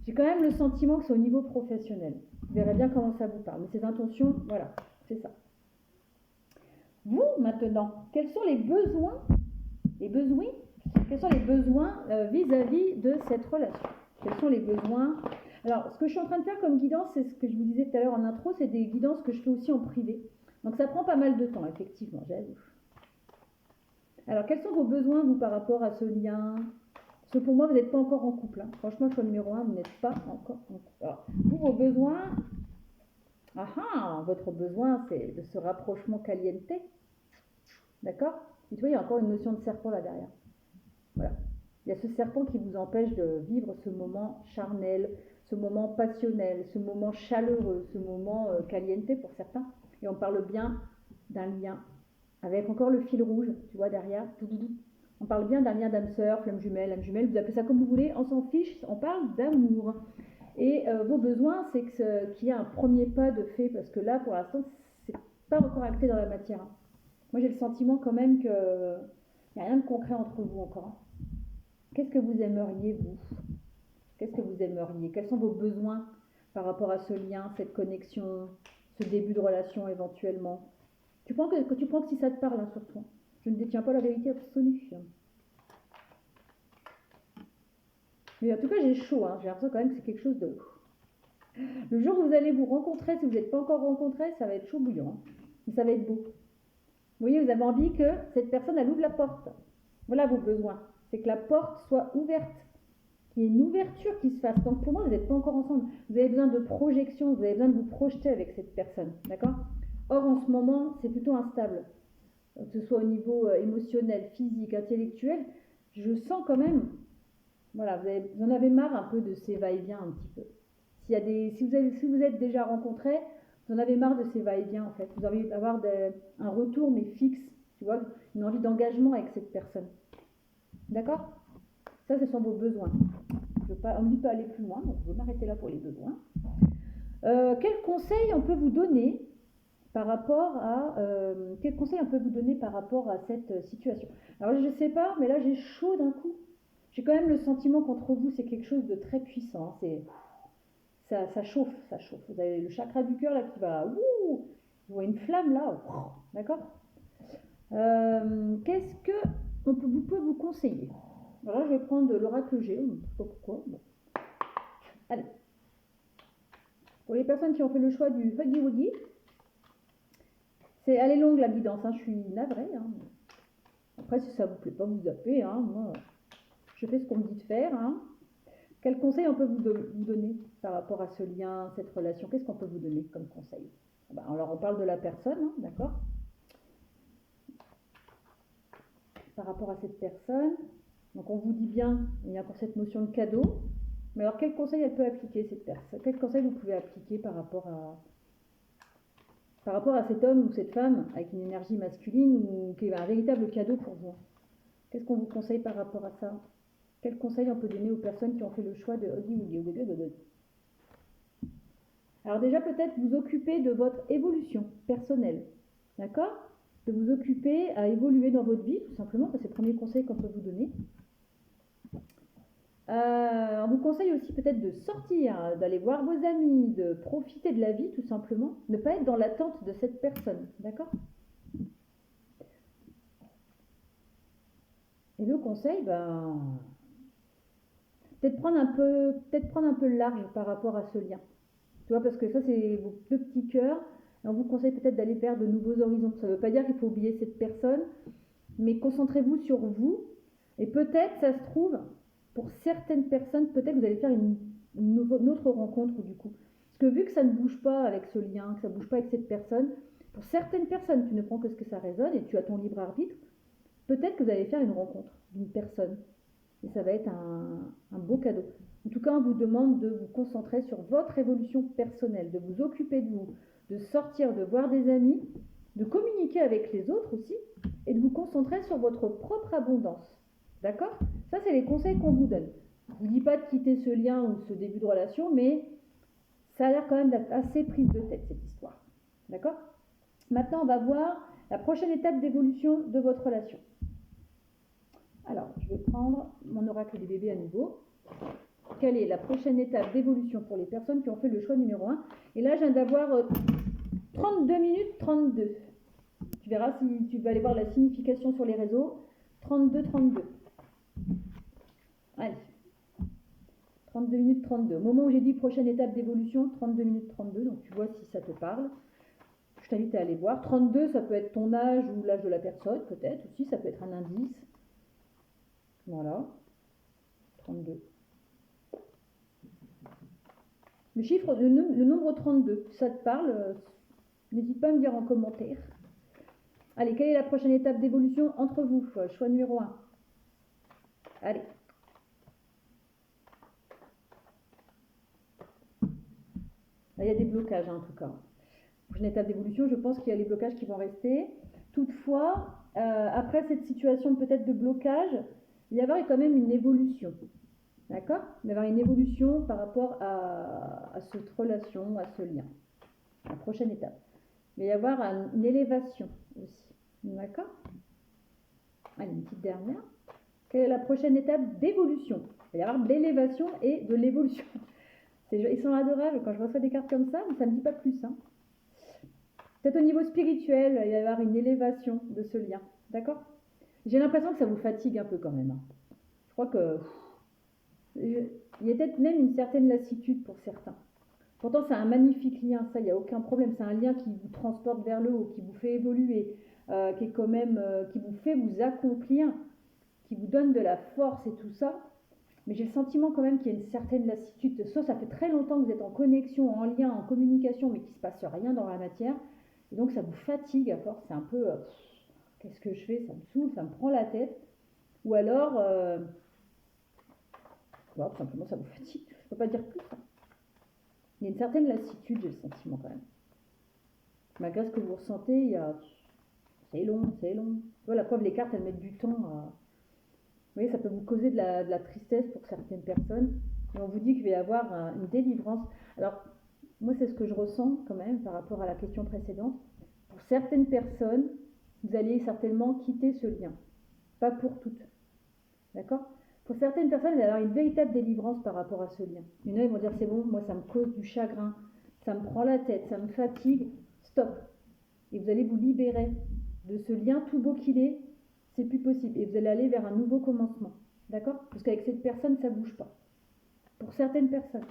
J'ai quand même le sentiment que c'est au niveau professionnel. Vous verrez bien comment ça vous parle. Mais ces intentions, voilà, c'est ça. Vous, maintenant, quels sont les besoins, quels sont les besoins vis-à-vis de cette relation? Quels sont les besoins? Alors, ce que je suis en train de faire comme guidance, c'est ce que je vous disais tout à l'heure en intro, c'est des guidances que je fais aussi en privé. Donc, ça prend pas mal de temps, effectivement, j'avoue. Alors, quels sont vos besoins, vous, par rapport à ce lien? Parce que pour moi, vous n'êtes pas encore en couple. Hein. Franchement, choix numéro 1, vous n'êtes pas encore en couple. Alors, vous, vos besoins... votre besoin, c'est de ce rapprochement caliente. D'accord? Et tu vois, il y a encore une notion de serpent là derrière. Voilà. Il y a ce serpent qui vous empêche de vivre ce moment charnel, ce moment passionnel, ce moment chaleureux, ce moment caliente pour certains. Et on parle bien d'un lien avec encore le fil rouge, tu vois, derrière. On parle bien d'un lien d'âme sœur, flamme jumelle, vous appelez ça comme vous voulez, on s'en fiche, on parle d'amour. Et vos besoins, c'est qu'il y a un premier pas de fait, parce que là, pour l'instant, c'est pas encore acté dans la matière. Hein. Moi, j'ai le sentiment quand même qu'il n'y a rien de concret entre vous encore. Hein. Qu'est-ce que vous aimeriez, vous? Qu'est-ce que vous aimeriez? Quels sont vos besoins par rapport à ce lien, cette connexion, ce début de relation éventuellement? Tu prends que si ça te parle, hein, sur toi. Je ne détiens pas la vérité absolue. Mais en tout cas, j'ai chaud. Hein. J'ai l'impression quand même que c'est quelque chose de... Le jour où vous allez vous rencontrer, si vous n'êtes pas encore rencontrés, ça va être chaud bouillant. Hein. Mais ça va être beau. Vous voyez, vous avez envie que cette personne, elle ouvre la porte. Voilà vos besoins. C'est que la porte soit ouverte. Qu'il y ait une ouverture qui se fasse. Donc pour moi, vous n'êtes pas encore ensemble. Vous avez besoin de projection. Vous avez besoin de vous projeter avec cette personne. D'accord? Or, en ce moment, c'est plutôt instable. Que ce soit au niveau émotionnel, physique, intellectuel. Je sens quand même... Voilà, vous en avez marre un peu de ces va-et-vient un petit peu. Si vous êtes déjà rencontrés, vous en avez marre de ces va-et-vient en fait. Vous avez envie d'avoir un retour mais fixe, tu vois, une envie d'engagement avec cette personne. D'accord? Ça, ce sont vos besoins. On ne dit pas aller plus loin, donc je vais m'arrêter là pour les besoins. Quels conseils on peut vous donner par rapport à cette situation? Alors je ne sais pas, mais là j'ai chaud d'un coup. J'ai quand même le sentiment qu'entre vous, c'est quelque chose de très puissant. Hein. Ça chauffe, ça chauffe. Vous avez le chakra du cœur là qui va... Ouh, vous voyez une flamme là. D'accord. Qu'est-ce que vous peut vous conseiller? Alors là, je vais prendre l'oracle G. Je ne sais pas pourquoi. Bon. Allez. Pour les personnes qui ont fait le choix du Huggy Wuggy, elle est longue la guidance. Hein. Je suis navrée. Hein. Après, si ça ne vous plaît pas, vous zappez. Hein. Moi, je fais ce qu'on me dit de faire. Hein. Quel conseil on peut vous donner par rapport à ce lien, cette relation? Qu'est-ce qu'on peut vous donner comme conseil? Alors, on parle de la personne, hein, d'accord? Par rapport à cette personne, donc on vous dit bien, il y a encore cette notion de cadeau. Mais alors, quel conseil elle peut appliquer, cette personne? Quel conseil vous pouvez appliquer par rapport à cet homme ou cette femme avec une énergie masculine ou qui est un véritable cadeau pour vous? Qu'est-ce qu'on vous conseille par rapport à ça? Quel conseil on peut donner aux personnes qui ont fait le choix de Huggy Wuggy? Alors déjà, peut-être vous occuper de votre évolution personnelle, d'accord? De vous occuper à évoluer dans votre vie, tout simplement, c'est le premier conseil qu'on peut vous donner. On vous conseille aussi peut-être de sortir, d'aller voir vos amis, de profiter de la vie, tout simplement. Ne pas être dans l'attente de cette personne, d'accord? Et le conseil, peut-être prendre un peu large par rapport à ce lien. Tu vois, parce que ça, c'est vos deux petits cœurs. Et on vous conseille peut-être d'aller vers de nouveaux horizons. Ça ne veut pas dire qu'il faut oublier cette personne, mais concentrez-vous sur vous. Et peut-être, ça se trouve, pour certaines personnes, peut-être que vous allez faire une autre rencontre du coup. Parce que vu que ça ne bouge pas avec ce lien, que ça ne bouge pas avec cette personne, pour certaines personnes, tu ne prends que ce que ça résonne et tu as ton libre arbitre, peut-être que vous allez faire une rencontre d'une personne. Et ça va être un beau cadeau. En tout cas, on vous demande de vous concentrer sur votre évolution personnelle, de vous occuper de vous, de sortir, de voir des amis, de communiquer avec les autres aussi, et de vous concentrer sur votre propre abondance. D'accord? Ça, c'est les conseils qu'on vous donne. Je ne vous dis pas de quitter ce lien ou ce début de relation, mais ça a l'air quand même d'être assez prise de tête, cette histoire. D'accord? Maintenant, on va voir la prochaine étape d'évolution de votre relation. Alors, je vais prendre mon oracle du bébé à nouveau. Quelle est la prochaine étape d'évolution pour les personnes qui ont fait le choix numéro 1? Et là, je viens d'avoir 32 minutes 32. Tu verras si tu vas aller voir la signification sur les réseaux. 32. Allez. 32 minutes 32. Au moment où j'ai dit prochaine étape d'évolution, 32 minutes 32. Donc, tu vois si ça te parle. Je t'invite à aller voir. 32, ça peut être ton âge ou l'âge de la personne, peut-être aussi. Ça peut être un indice. Voilà. 32. Le chiffre, le nombre 32, ça te parle? N'hésite pas à me dire en commentaire. Allez, quelle est la prochaine étape d'évolution entre vous? Choix numéro 1. Allez. Là, il y a des blocages, hein, en tout cas. Prochaine étape d'évolution, je pense qu'il y a les blocages qui vont rester. Toutefois, après cette situation peut-être de blocage, il va y avoir quand même une évolution. D'accord? Il va y avoir une évolution par rapport à cette relation, à ce lien. La prochaine étape. Il va y avoir une élévation aussi. D'accord? Allez, une petite dernière. Quelle est la prochaine étape d'évolution? Il va y avoir de l'élévation et de l'évolution. Ils sont adorables quand je reçois des cartes comme ça, mais ça ne me dit pas plus. Hein. Peut-être au niveau spirituel, il va y avoir une élévation de ce lien. D'accord? J'ai l'impression que ça vous fatigue un peu quand même. Hein. Je crois que... il y a peut-être même une certaine lassitude pour certains. Pourtant, c'est un magnifique lien, ça, il n'y a aucun problème. C'est un lien qui vous transporte vers le haut, qui vous fait évoluer, qui est quand même, qui vous fait vous accomplir, qui vous donne de la force et tout ça. Mais j'ai le sentiment quand même qu'il y a une certaine lassitude. Soit ça fait très longtemps que vous êtes en connexion, en lien, en communication, mais qu'il ne se passe rien dans la matière. Et donc ça vous fatigue à force. C'est un peu, qu'est-ce que je fais? Ça me saoule, ça me prend la tête. Ou alors, tout simplement ça vous fatigue. Je ne peux pas dire plus. Il y a une certaine lassitude, j'ai le sentiment quand même. Malgré ce que vous ressentez, il y a... c'est long. Tu vois, la preuve, les cartes, elles mettent du temps à... Vous voyez, ça peut vous causer de la tristesse pour certaines personnes. Et on vous dit qu'il va y avoir une délivrance. Alors, moi, c'est ce que je ressens quand même par rapport à la question précédente. Pour certaines personnes, vous allez certainement quitter ce lien. Pas pour toutes. D'accord? Pour certaines personnes, il va y avoir une véritable délivrance par rapport à ce lien. Il y en a, ils vont dire c'est bon, moi ça me cause du chagrin, ça me prend la tête, ça me fatigue, stop. Et vous allez vous libérer de ce lien, tout beau qu'il est, c'est plus possible. Et vous allez aller vers un nouveau commencement. D'accord? Parce qu'avec cette personne, ça ne bouge pas. Pour certaines personnes,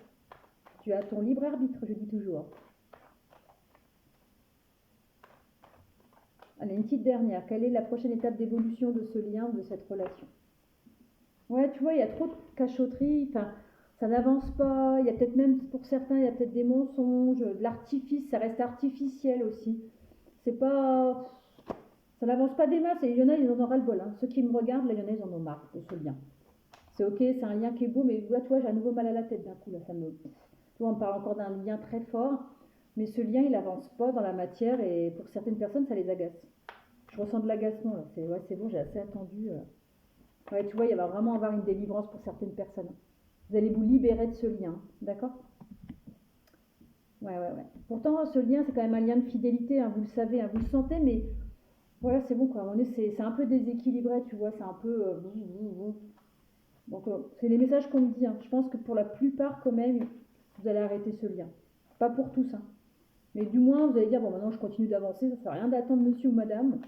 tu as ton libre arbitre, je dis toujours. Allez, une petite dernière. Quelle est la prochaine étape d'évolution de ce lien, de cette relation? Ouais, tu vois, il y a trop de cachotterie, enfin, ça n'avance pas, il y a peut-être même, pour certains, il y a peut-être des mensonges, de l'artifice, ça reste artificiel aussi. C'est pas... Ça n'avance pas des masses, et il y en a, ils en ont ras-le-bol. Hein. Ceux qui me regardent, là, il y en a, ils en ont marre de ce lien. C'est ok, c'est un lien qui est beau, mais là, tu vois, j'ai un nouveau mal à la tête d'un coup, là, ça me... Tu vois, on parle encore d'un lien très fort, mais ce lien, il n'avance pas dans la matière, et pour certaines personnes, ça les agace. Je ressens de l'agacement, là, c'est ouais, c'est bon, j'ai assez attendu... Ouais, tu vois, il va vraiment avoir une délivrance pour certaines personnes. Vous allez vous libérer de ce lien, d'accord? Ouais. Pourtant, ce lien, c'est quand même un lien de fidélité, hein, vous le savez, hein, vous le sentez, mais voilà, c'est bon, quoi. À un moment donné, c'est un peu déséquilibré, tu vois, c'est un peu... Donc, c'est les messages qu'on me dit. Hein. Je pense que pour la plupart, quand même, vous allez arrêter ce lien. Pas pour tous, hein. Mais du moins, vous allez dire, bon, maintenant, je continue d'avancer, ça ne sert à rien d'attendre monsieur ou madame.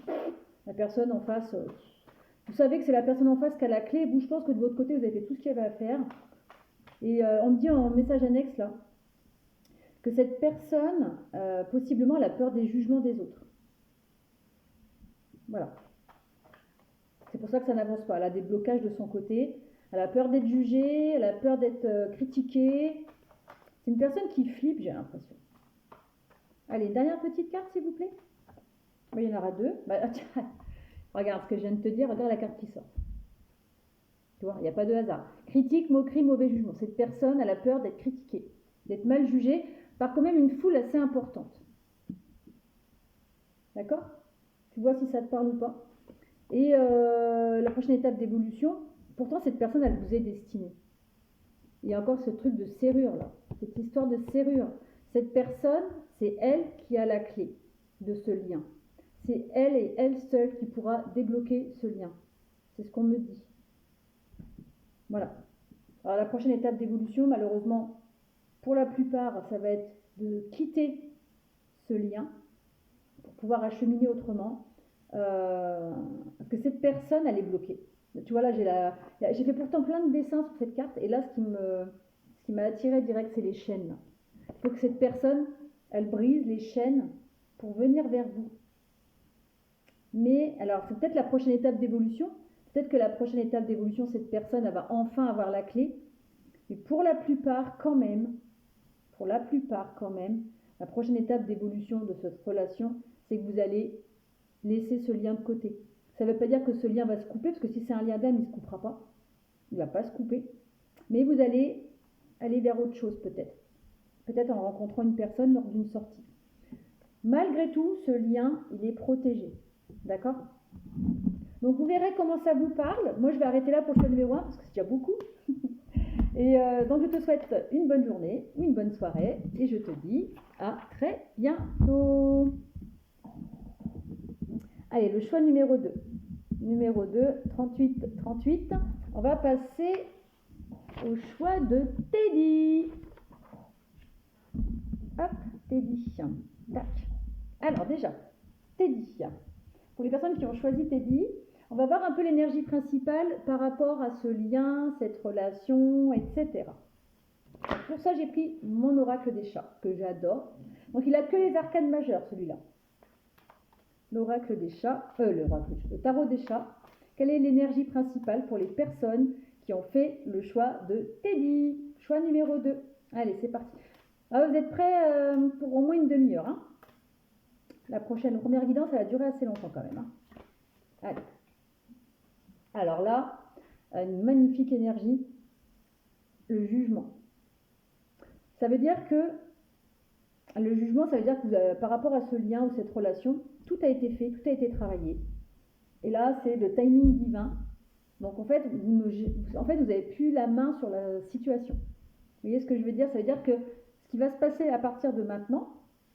La personne en face... vous savez que c'est la personne en face qui a la clé. Vous, je pense que de votre côté, vous avez fait tout ce qu'il y avait à faire. Et on me dit en message annexe, là, que cette personne, possiblement, elle a peur des jugements des autres. Voilà. C'est pour ça que ça n'avance pas. Elle a des blocages de son côté. Elle a peur d'être jugée, elle a peur d'être critiquée. C'est une personne qui flippe, j'ai l'impression. Allez, une dernière petite carte, s'il vous plaît. Oui, il y en aura deux. Bah, tiens, regarde ce que je viens de te dire, regarde la carte qui sort. Tu vois, il n'y a pas de hasard. Critique, moquerie, mauvais jugement. Cette personne, elle a peur d'être critiquée, d'être mal jugée par quand même une foule assez importante. D'accord? Tu vois si ça te parle ou pas. Et la prochaine étape d'évolution, pourtant cette personne, elle vous est destinée. Il y a encore ce truc de serrure là, cette histoire de serrure. Cette personne, c'est elle qui a la clé de ce lien. C'est elle et elle seule qui pourra débloquer ce lien. C'est ce qu'on me dit. Voilà. Alors la prochaine étape d'évolution, malheureusement, pour la plupart, ça va être de quitter ce lien pour pouvoir acheminer autrement. Parce que cette personne, elle est bloquée. Tu vois, là, j'ai fait pourtant plein de dessins sur cette carte. Et là, ce qui m'a attiré direct, c'est les chaînes. Il faut que cette personne, elle brise les chaînes pour venir vers vous. Mais, alors, c'est peut-être la prochaine étape d'évolution. Peut-être que la prochaine étape d'évolution, cette personne, elle va enfin avoir la clé. Mais pour la plupart, quand même, la prochaine étape d'évolution de cette relation, c'est que vous allez laisser ce lien de côté. Ça ne veut pas dire que ce lien va se couper, parce que si c'est un lien d'âme, il ne se coupera pas. Il ne va pas se couper. Mais vous allez aller vers autre chose peut-être. Peut-être en rencontrant une personne lors d'une sortie. Malgré tout, ce lien, il est protégé. D'accord? Donc vous verrez comment ça vous parle. Moi, je vais arrêter là pour le choix numéro 1, parce que c'est déjà beaucoup. Et donc je te souhaite une bonne journée ou une bonne soirée. Et je te dis à très bientôt. Allez, le choix numéro 2. Numéro 2, 38. On va passer au choix de Teddy. Hop, Teddy. Tac. Alors déjà, Teddy. Pour les personnes qui ont choisi Teddy, on va voir un peu l'énergie principale par rapport à ce lien, cette relation, etc. Pour ça, j'ai pris mon oracle des chats, que j'adore. Donc il n'a que les arcanes majeures, celui-là. L'oracle des chats, le tarot des chats. Quelle est l'énergie principale pour les personnes qui ont fait le choix de Teddy? Choix numéro 2. Allez, c'est parti. Alors, vous êtes prêts pour au moins une demi-heure. Hein? La première guidance, elle va durer assez longtemps quand même. Hein? Allez. Alors là, une magnifique énergie, le jugement. Ça veut dire que le jugement, ça veut dire que par rapport à ce lien ou cette relation, tout a été fait, tout a été travaillé. Et là, c'est le timing divin. Donc en fait, vous n'avez plus la main sur la situation. Vous voyez ce que je veux dire? Ça veut dire que ce qui va se passer à partir de maintenant,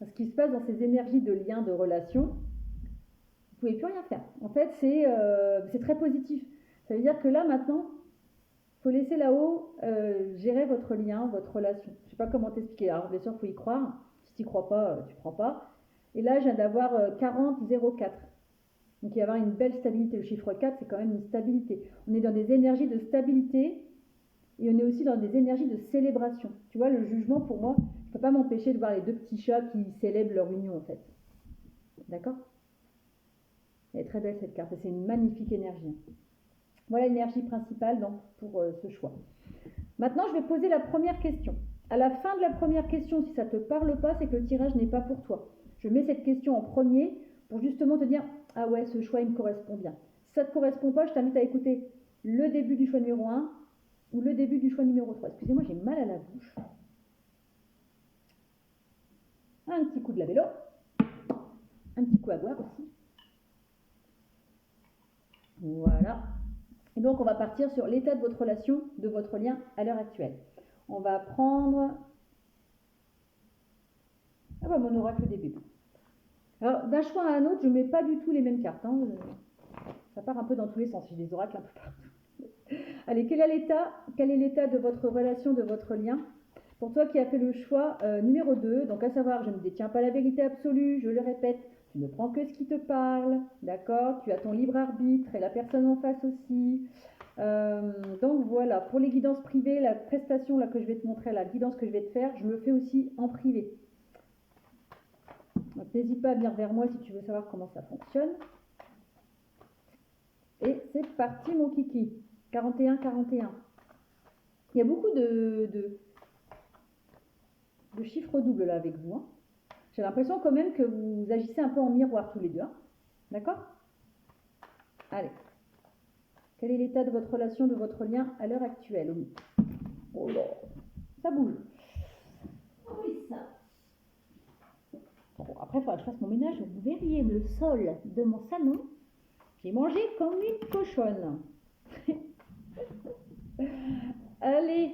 ce qui se passe dans ces énergies de lien, de relation, vous ne pouvez plus rien faire. En fait, c'est très positif. Ça veut dire que là, maintenant, faut laisser là-haut gérer votre lien, votre relation. Je sais pas comment t'expliquer. Alors bien sûr, il faut y croire. Si tu n'y crois pas, tu prends pas. Et là, je viens d'avoir 40,04. Donc il va y avoir une belle stabilité. Le chiffre 4, c'est quand même une stabilité. On est dans des énergies de stabilité et on est aussi dans des énergies de célébration. Tu vois, le jugement, pour moi, je ne peux pas m'empêcher de voir les deux petits chats qui célèbrent leur union, en fait. D'accord? Elle est très belle cette carte et c'est une magnifique énergie. Voilà l'énergie principale donc, pour ce choix. Maintenant, je vais poser la première question. À la fin de la première question, si ça ne te parle pas, c'est que le tirage n'est pas pour toi. Je mets cette question en premier pour justement te dire « Ah ouais, ce choix, il me correspond bien ». Si ça ne te correspond pas, je t'invite à écouter le début du choix numéro 1 ou le début du choix numéro 3. Excusez-moi, j'ai mal à la bouche. Un petit coup de labello. Un petit coup à boire aussi. Voilà. Et donc, on va partir sur l'état de votre relation, de votre lien à l'heure actuelle. On va prendre... Ah bah, mon oracle des bébés. Alors, d'un choix à un autre, je ne mets pas du tout les mêmes cartes. Hein. Ça part un peu dans tous les sens. J'ai des oracles un peu partout. Allez, quel est l'état de votre relation, de votre lien? Pour toi qui as fait le choix numéro 2, donc à savoir, je ne détiens pas la vérité absolue, je le répète, tu ne prends que ce qui te parle, d'accord? Tu as ton libre arbitre et la personne en face aussi. Donc voilà, pour les guidances privées, la prestation là, que je vais te montrer, la guidance que je vais te faire, je le fais aussi en privé. Donc n'hésite pas à venir vers moi si tu veux savoir comment ça fonctionne. Et c'est parti mon kiki, 41-41. Il y a beaucoup de chiffres doubles là avec vous. Hein. J'ai l'impression quand même que vous agissez un peu en miroir tous les deux. Hein. D'accord? Allez. Quel est l'état de votre relation, de votre lien à l'heure actuelle? Oh là, ça bouge. Oui, ça. Bon, après, il faudra que je fasse mon ménage. Vous verriez le sol de mon salon. J'ai mangé comme une cochonne. Allez.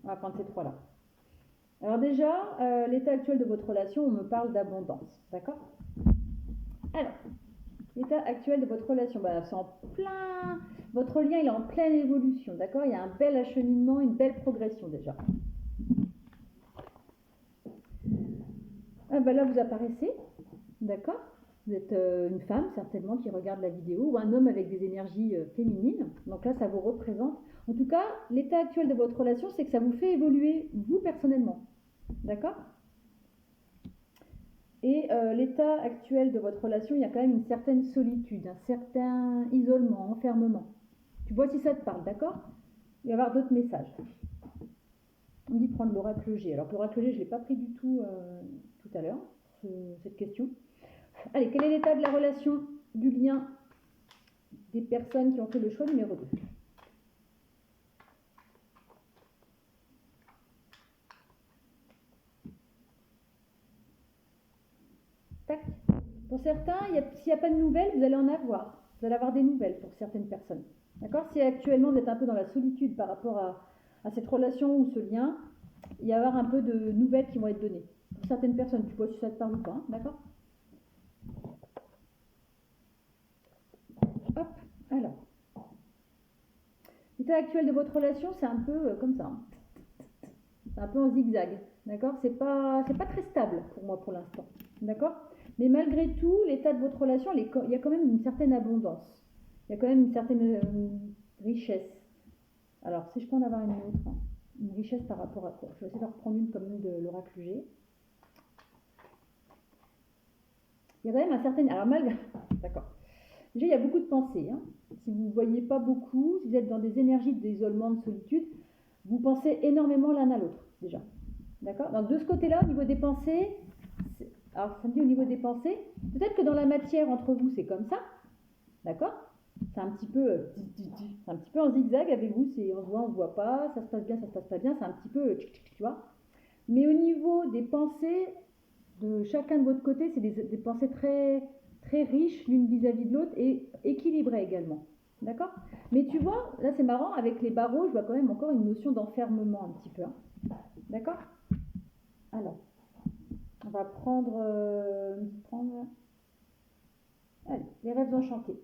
On va prendre ces trois-là. Alors déjà, l'état actuel de votre relation, on me parle d'abondance. D'accord? Alors, l'état actuel de votre relation, bah, c'est en plein... Votre lien, il est en pleine évolution. D'accord? Il y a un bel acheminement, une belle progression déjà. Ah bah là, vous apparaissez. D'accord? Vous êtes une femme, certainement, qui regarde la vidéo, ou un homme avec des énergies féminines. Donc là, ça vous représente. En tout cas, l'état actuel de votre relation, c'est que ça vous fait évoluer, vous, personnellement. D'accord? Et l'état actuel de votre relation, il y a quand même une certaine solitude, un certain isolement, enfermement. Tu vois si ça te parle, d'accord? Il va y avoir d'autres messages. On me dit de prendre l'oracle G. Alors l'oracle G, je ne l'ai pas pris du tout tout à l'heure, cette question. Allez, quel est l'état de la relation, du lien des personnes qui ont fait le choix numéro 2? Tac. Pour certains, s'il n'y a pas de nouvelles, vous allez en avoir. Vous allez avoir des nouvelles pour certaines personnes. D'accord? Si actuellement vous êtes un peu dans la solitude par rapport à cette relation ou ce lien, il va y avoir un peu de nouvelles qui vont être données. Pour certaines personnes, tu vois si ça te parle ou pas. Hein, d'accord? Hop, alors. L'état actuel de votre relation, c'est un peu comme ça. Hein. C'est un peu en zigzag. D'accord? C'est pas très stable pour moi pour l'instant. D'accord? Mais malgré tout, l'état de votre relation, il y a quand même une certaine abondance. Il y a quand même une certaine richesse. Alors, si je peux en avoir une autre, hein. Une richesse par rapport à quoi? Je vais essayer de reprendre une comme une de l'oracle G. Il y a quand même un certain... Alors, malgré... D'accord. Déjà, il y a beaucoup de pensées. Hein. Si vous ne voyez pas beaucoup, si vous êtes dans des énergies d'isolement, de solitude, vous pensez énormément l'un à l'autre, déjà. D'accord? Donc, de ce côté-là, au niveau des pensées... Alors, ça me dit au niveau des pensées, peut-être que dans la matière, entre vous, c'est comme ça. D'accord? C'est un petit peu en zigzag avec vous, c'est on se voit pas, ça se passe bien, ça se passe pas bien, c'est un petit peu, tu vois. Mais au niveau des pensées de chacun de votre côté, c'est des pensées très, très riches l'une vis-à-vis de l'autre et équilibrées également. D'accord? Mais tu vois, là c'est marrant, avec les barreaux, je vois quand même encore une notion d'enfermement un petit peu. Hein. D'accord? Alors, on va prendre, allez, les rêves enchantés.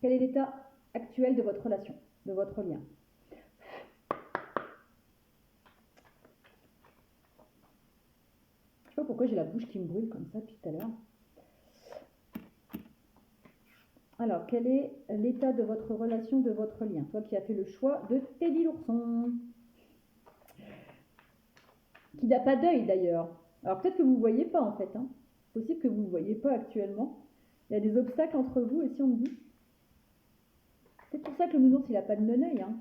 Quel est l'état actuel de votre relation? de votre lien. Je sais pas pourquoi j'ai la bouche qui me brûle comme ça depuis tout à l'heure. Alors, quel est l'état de votre relation, de votre lien? Toi qui as fait le choix de Teddy l'ourson, qui n'a pas d'œil d'ailleurs. Alors peut-être que vous ne voyez pas en fait. Hein. C'est possible que vous ne voyez pas actuellement. Il y a des obstacles entre vous aussi, on me dit. C'est pour ça que le nounours, il n'a pas de non-œil. Hein.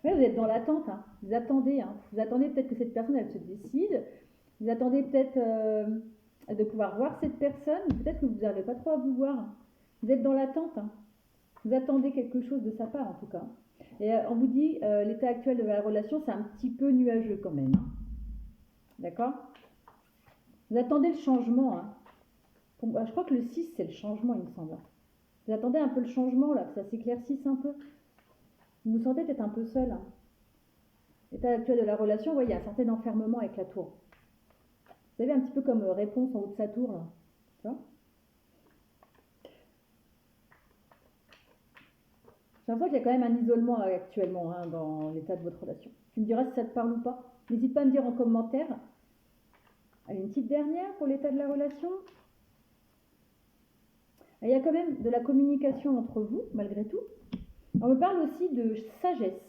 Ouais, vous êtes dans l'attente. Hein. Vous attendez. Hein. Vous attendez peut-être que cette personne, elle se décide. Vous attendez peut-être de pouvoir voir cette personne. Peut-être que vous n'arrivez pas trop à vous voir. Vous êtes dans l'attente. Hein. Vous attendez quelque chose de sa part en tout cas. Et on vous dit, l'état actuel de la relation, c'est un petit peu nuageux quand même. Hein. D'accord? Vous attendez le changement. Hein. Je crois que le 6, c'est le changement, il me semble. Vous attendez un peu le changement, là, que ça s'éclaircisse un peu. Vous vous sentez peut-être un peu seul. Hein. L'état actuel de la relation, vous voyez, il y a un certain enfermement avec la tour. Vous savez, un petit peu comme réponse en haut de sa tour, là. Tu vois? J'ai l'impression qu'il y a quand même un isolement actuellement hein, dans l'état de votre relation. Tu me diras si ça te parle ou pas. N'hésite pas à me dire en commentaire. Allez, une petite dernière pour l'état de la relation. Il y a quand même de la communication entre vous, malgré tout. On me parle aussi de sagesse.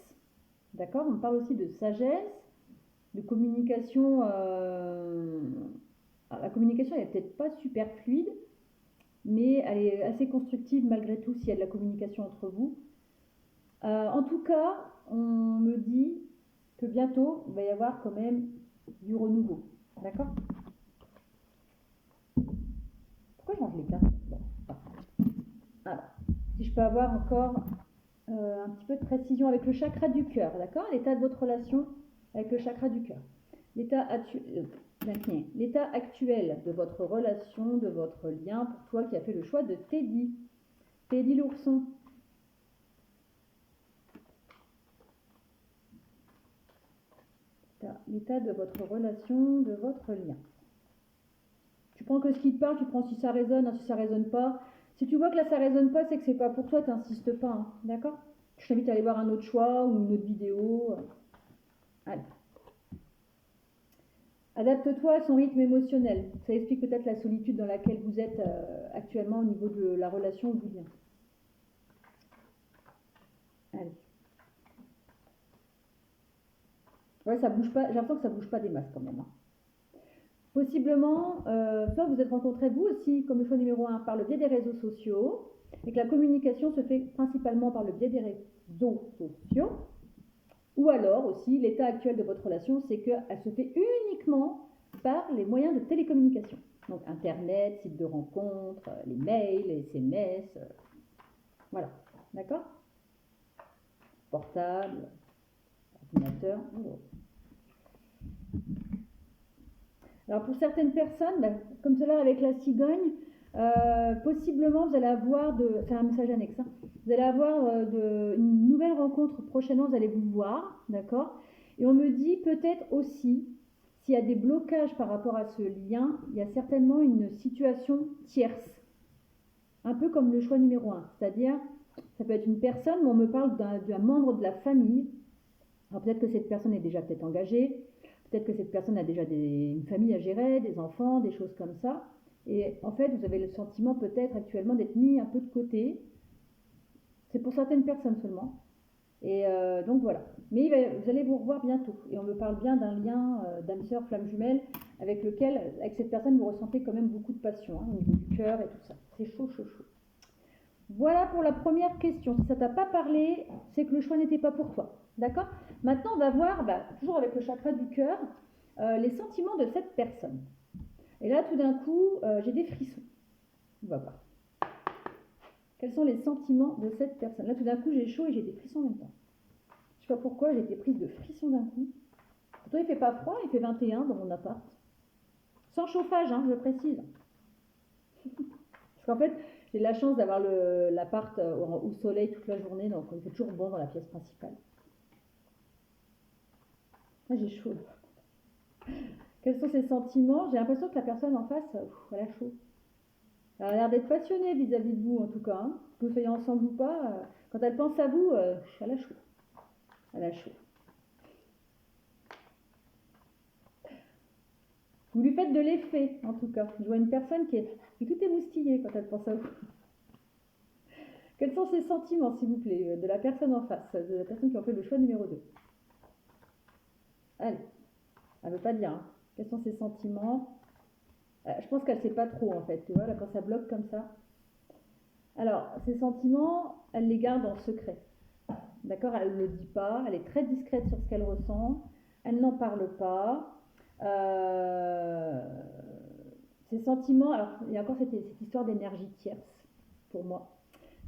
D'accord? On me parle aussi de sagesse, de communication. La communication, elle n'est peut-être pas super fluide, mais elle est assez constructive malgré tout s'il y a de la communication entre vous. En tout cas, on me dit que bientôt, il va y avoir quand même du renouveau. D'accord? Pourquoi je range les cartes? Bon, alors, si je peux avoir encore un petit peu de précision avec le chakra du cœur, d'accord? L'état de votre relation avec le chakra du cœur. L'état actuel de votre relation, de votre lien, pour toi qui as fait le choix de Teddy. Teddy l'ourson. L'état de votre relation, de votre lien. Tu prends que ce qui te parle, tu prends si ça résonne, si ça résonne pas. Si tu vois que là ça résonne pas, c'est que c'est pas pour toi, t'insistes pas, hein, d'accord? Je t'invite à aller voir un autre choix ou une autre vidéo. Allez. Adapte-toi à son rythme émotionnel. Ça explique peut-être la solitude dans laquelle vous êtes actuellement au niveau de la relation ou du lien. Allez. Ouais, ça bouge pas. J'ai l'impression que ça bouge pas des masses quand même. Hein. Possiblement, soit vous êtes rencontrés vous aussi, comme le choix numéro 1, par le biais des réseaux sociaux, et que la communication se fait principalement par le biais des réseaux sociaux. Ou alors aussi, l'état actuel de votre relation, c'est qu'elle se fait uniquement par les moyens de télécommunication. Donc Internet, sites de rencontres, les mails, les SMS, voilà. D'accord? Portable, ordinateur. Alors pour certaines personnes, comme cela avec la cigogne, possiblement vous allez avoir c'est un message annexe, hein, vous allez avoir une nouvelle rencontre prochainement, vous allez vous voir, d'accord? Et on me dit peut-être aussi, s'il y a des blocages par rapport à ce lien, il y a certainement une situation tierce, un peu comme le choix numéro 1, c'est-à-dire, ça peut être une personne, mais on me parle d'un membre de la famille, alors peut-être que cette personne est déjà peut-être engagée, peut-être que cette personne a déjà une famille à gérer, des enfants, des choses comme ça. Et en fait, vous avez le sentiment peut-être actuellement d'être mis un peu de côté. C'est pour certaines personnes seulement. Et donc voilà. Mais vous allez vous revoir bientôt. Et on me parle bien d'un lien d'âme sœur, flamme jumelle, avec cette personne, vous ressentez quand même beaucoup de passion, hein, au niveau du cœur et tout ça. C'est chaud, chaud, chaud. Voilà pour la première question. Si ça t'a pas parlé, c'est que le choix n'était pas pour toi. D'accord? Maintenant, on va voir, toujours avec le chakra du cœur, les sentiments de cette personne. Et là, tout d'un coup, j'ai des frissons. On va voir. Quels sont les sentiments de cette personne? Là, tout d'un coup, j'ai chaud et j'ai des frissons en même temps. Je ne sais pas pourquoi, j'ai été prise de frissons d'un coup. Pourtant, il ne fait pas froid, il fait 21 dans mon appart. Sans chauffage, hein, je précise. Parce qu'en fait, j'ai la chance d'avoir l'appart au soleil toute la journée, donc il fait toujours bon dans la pièce principale. Là, j'ai chaud. Quels sont ses sentiments? J'ai l'impression que la personne en face, elle a chaud. Elle a l'air d'être passionnée vis-à-vis de vous, en tout cas. Hein. Que vous soyez ensemble ou pas, quand elle pense à vous, elle a chaud. Elle a chaud. Vous lui faites de l'effet, en tout cas. Je vois une personne qui est tout émoustillée quand elle pense à vous. Quels sont ses sentiments, s'il vous plaît, de la personne en face, de la personne qui en fait le choix numéro 2? Allez, elle ne veut pas dire. Hein. Quels sont ses sentiments? Je pense qu'elle ne sait pas trop, en fait. Tu vois, là, quand ça bloque comme ça. Alors, ses sentiments, elle les garde en secret. D'accord? Elle ne le dit pas. Elle est très discrète sur ce qu'elle ressent. Elle n'en parle pas. Ses sentiments, alors il y a encore cette histoire d'énergie tierce pour moi.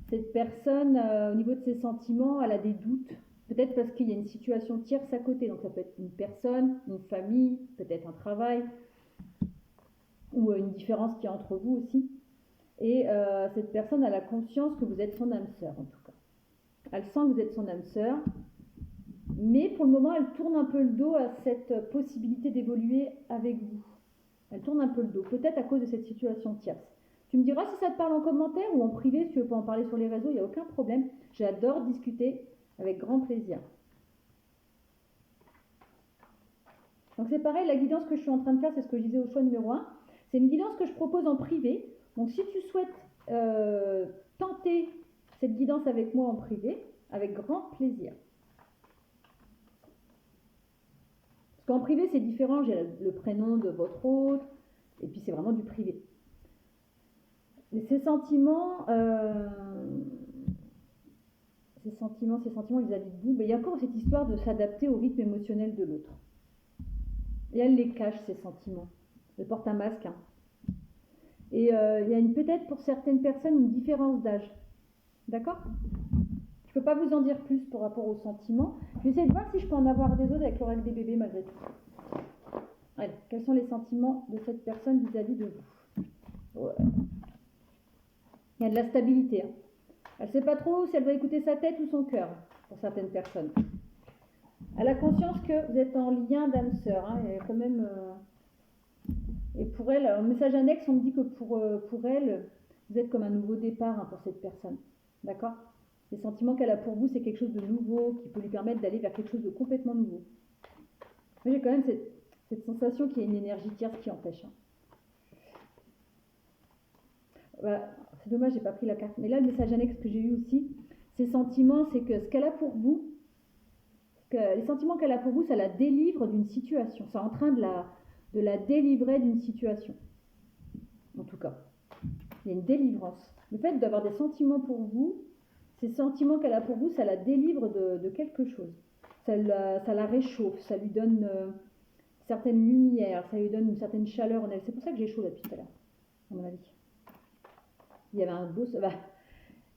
Cette personne, au niveau de ses sentiments, elle a des doutes. Peut-être parce qu'il y a une situation tierce à côté. Donc ça peut être une personne, une famille, peut-être un travail, ou une différence qui est entre vous aussi. Et cette personne a la conscience que vous êtes son âme sœur, en tout cas. Elle sent que vous êtes son âme sœur. Mais pour le moment, elle tourne un peu le dos à cette possibilité d'évoluer avec vous. Elle tourne un peu le dos, peut-être à cause de cette situation tierce. Tu me diras si ça te parle en commentaire ou en privé, si tu veux pas en parler sur les réseaux, il n'y a aucun problème. J'adore discuter avec grand plaisir. Donc c'est pareil, la guidance que je suis en train de faire, c'est ce que je disais au choix numéro 1. C'est une guidance que je propose en privé. Donc si tu souhaites tenter cette guidance avec moi en privé, avec grand plaisir. Parce qu'en privé, c'est différent. J'ai le prénom de votre hôte, et puis c'est vraiment du privé. Et ces sentiments vis-à-vis de vous, il y a encore cette histoire de s'adapter au rythme émotionnel de l'autre. Et elle les cache, ces sentiments. Elle porte un masque. Hein. Et il y a peut-être pour certaines personnes une différence d'âge. D'accord? Je ne peux pas vous en dire plus par rapport aux sentiments. Je vais essayer de voir si je peux en avoir des autres avec l'oracle des bébés malgré tout. Allez, quels sont les sentiments de cette personne vis-à-vis de vous? Ouais. Il y a de la stabilité. Hein. Elle ne sait pas trop si elle doit écouter sa tête ou son cœur, pour certaines personnes. Elle a conscience que vous êtes en lien d'âme sœur. Hein, et quand même, et pour elle, en message annexe, on me dit que pour elle, vous êtes comme un nouveau départ hein, pour cette personne. D'accord? Les sentiments qu'elle a pour vous, c'est quelque chose de nouveau, qui peut lui permettre d'aller vers quelque chose de complètement nouveau. Mais j'ai quand même cette sensation qu'il y a une énergie tierce qui empêche. Hein. Voilà. C'est dommage, j'ai pas pris la carte. Mais là, le message annexe que j'ai eu aussi, ces sentiments, c'est que ce qu'elle a pour vous, les sentiments qu'elle a pour vous, ça la délivre d'une situation. C'est en train de la délivrer d'une situation. En tout cas, il y a une délivrance. Le fait d'avoir des sentiments pour vous, ces sentiments qu'elle a pour vous, ça la délivre de quelque chose. Ça la réchauffe, ça lui donne certaines lumières, ça lui donne une certaine chaleur en elle. C'est pour ça que j'ai chaud là depuis tout à l'heure, à mon avis. Il y avait un beau...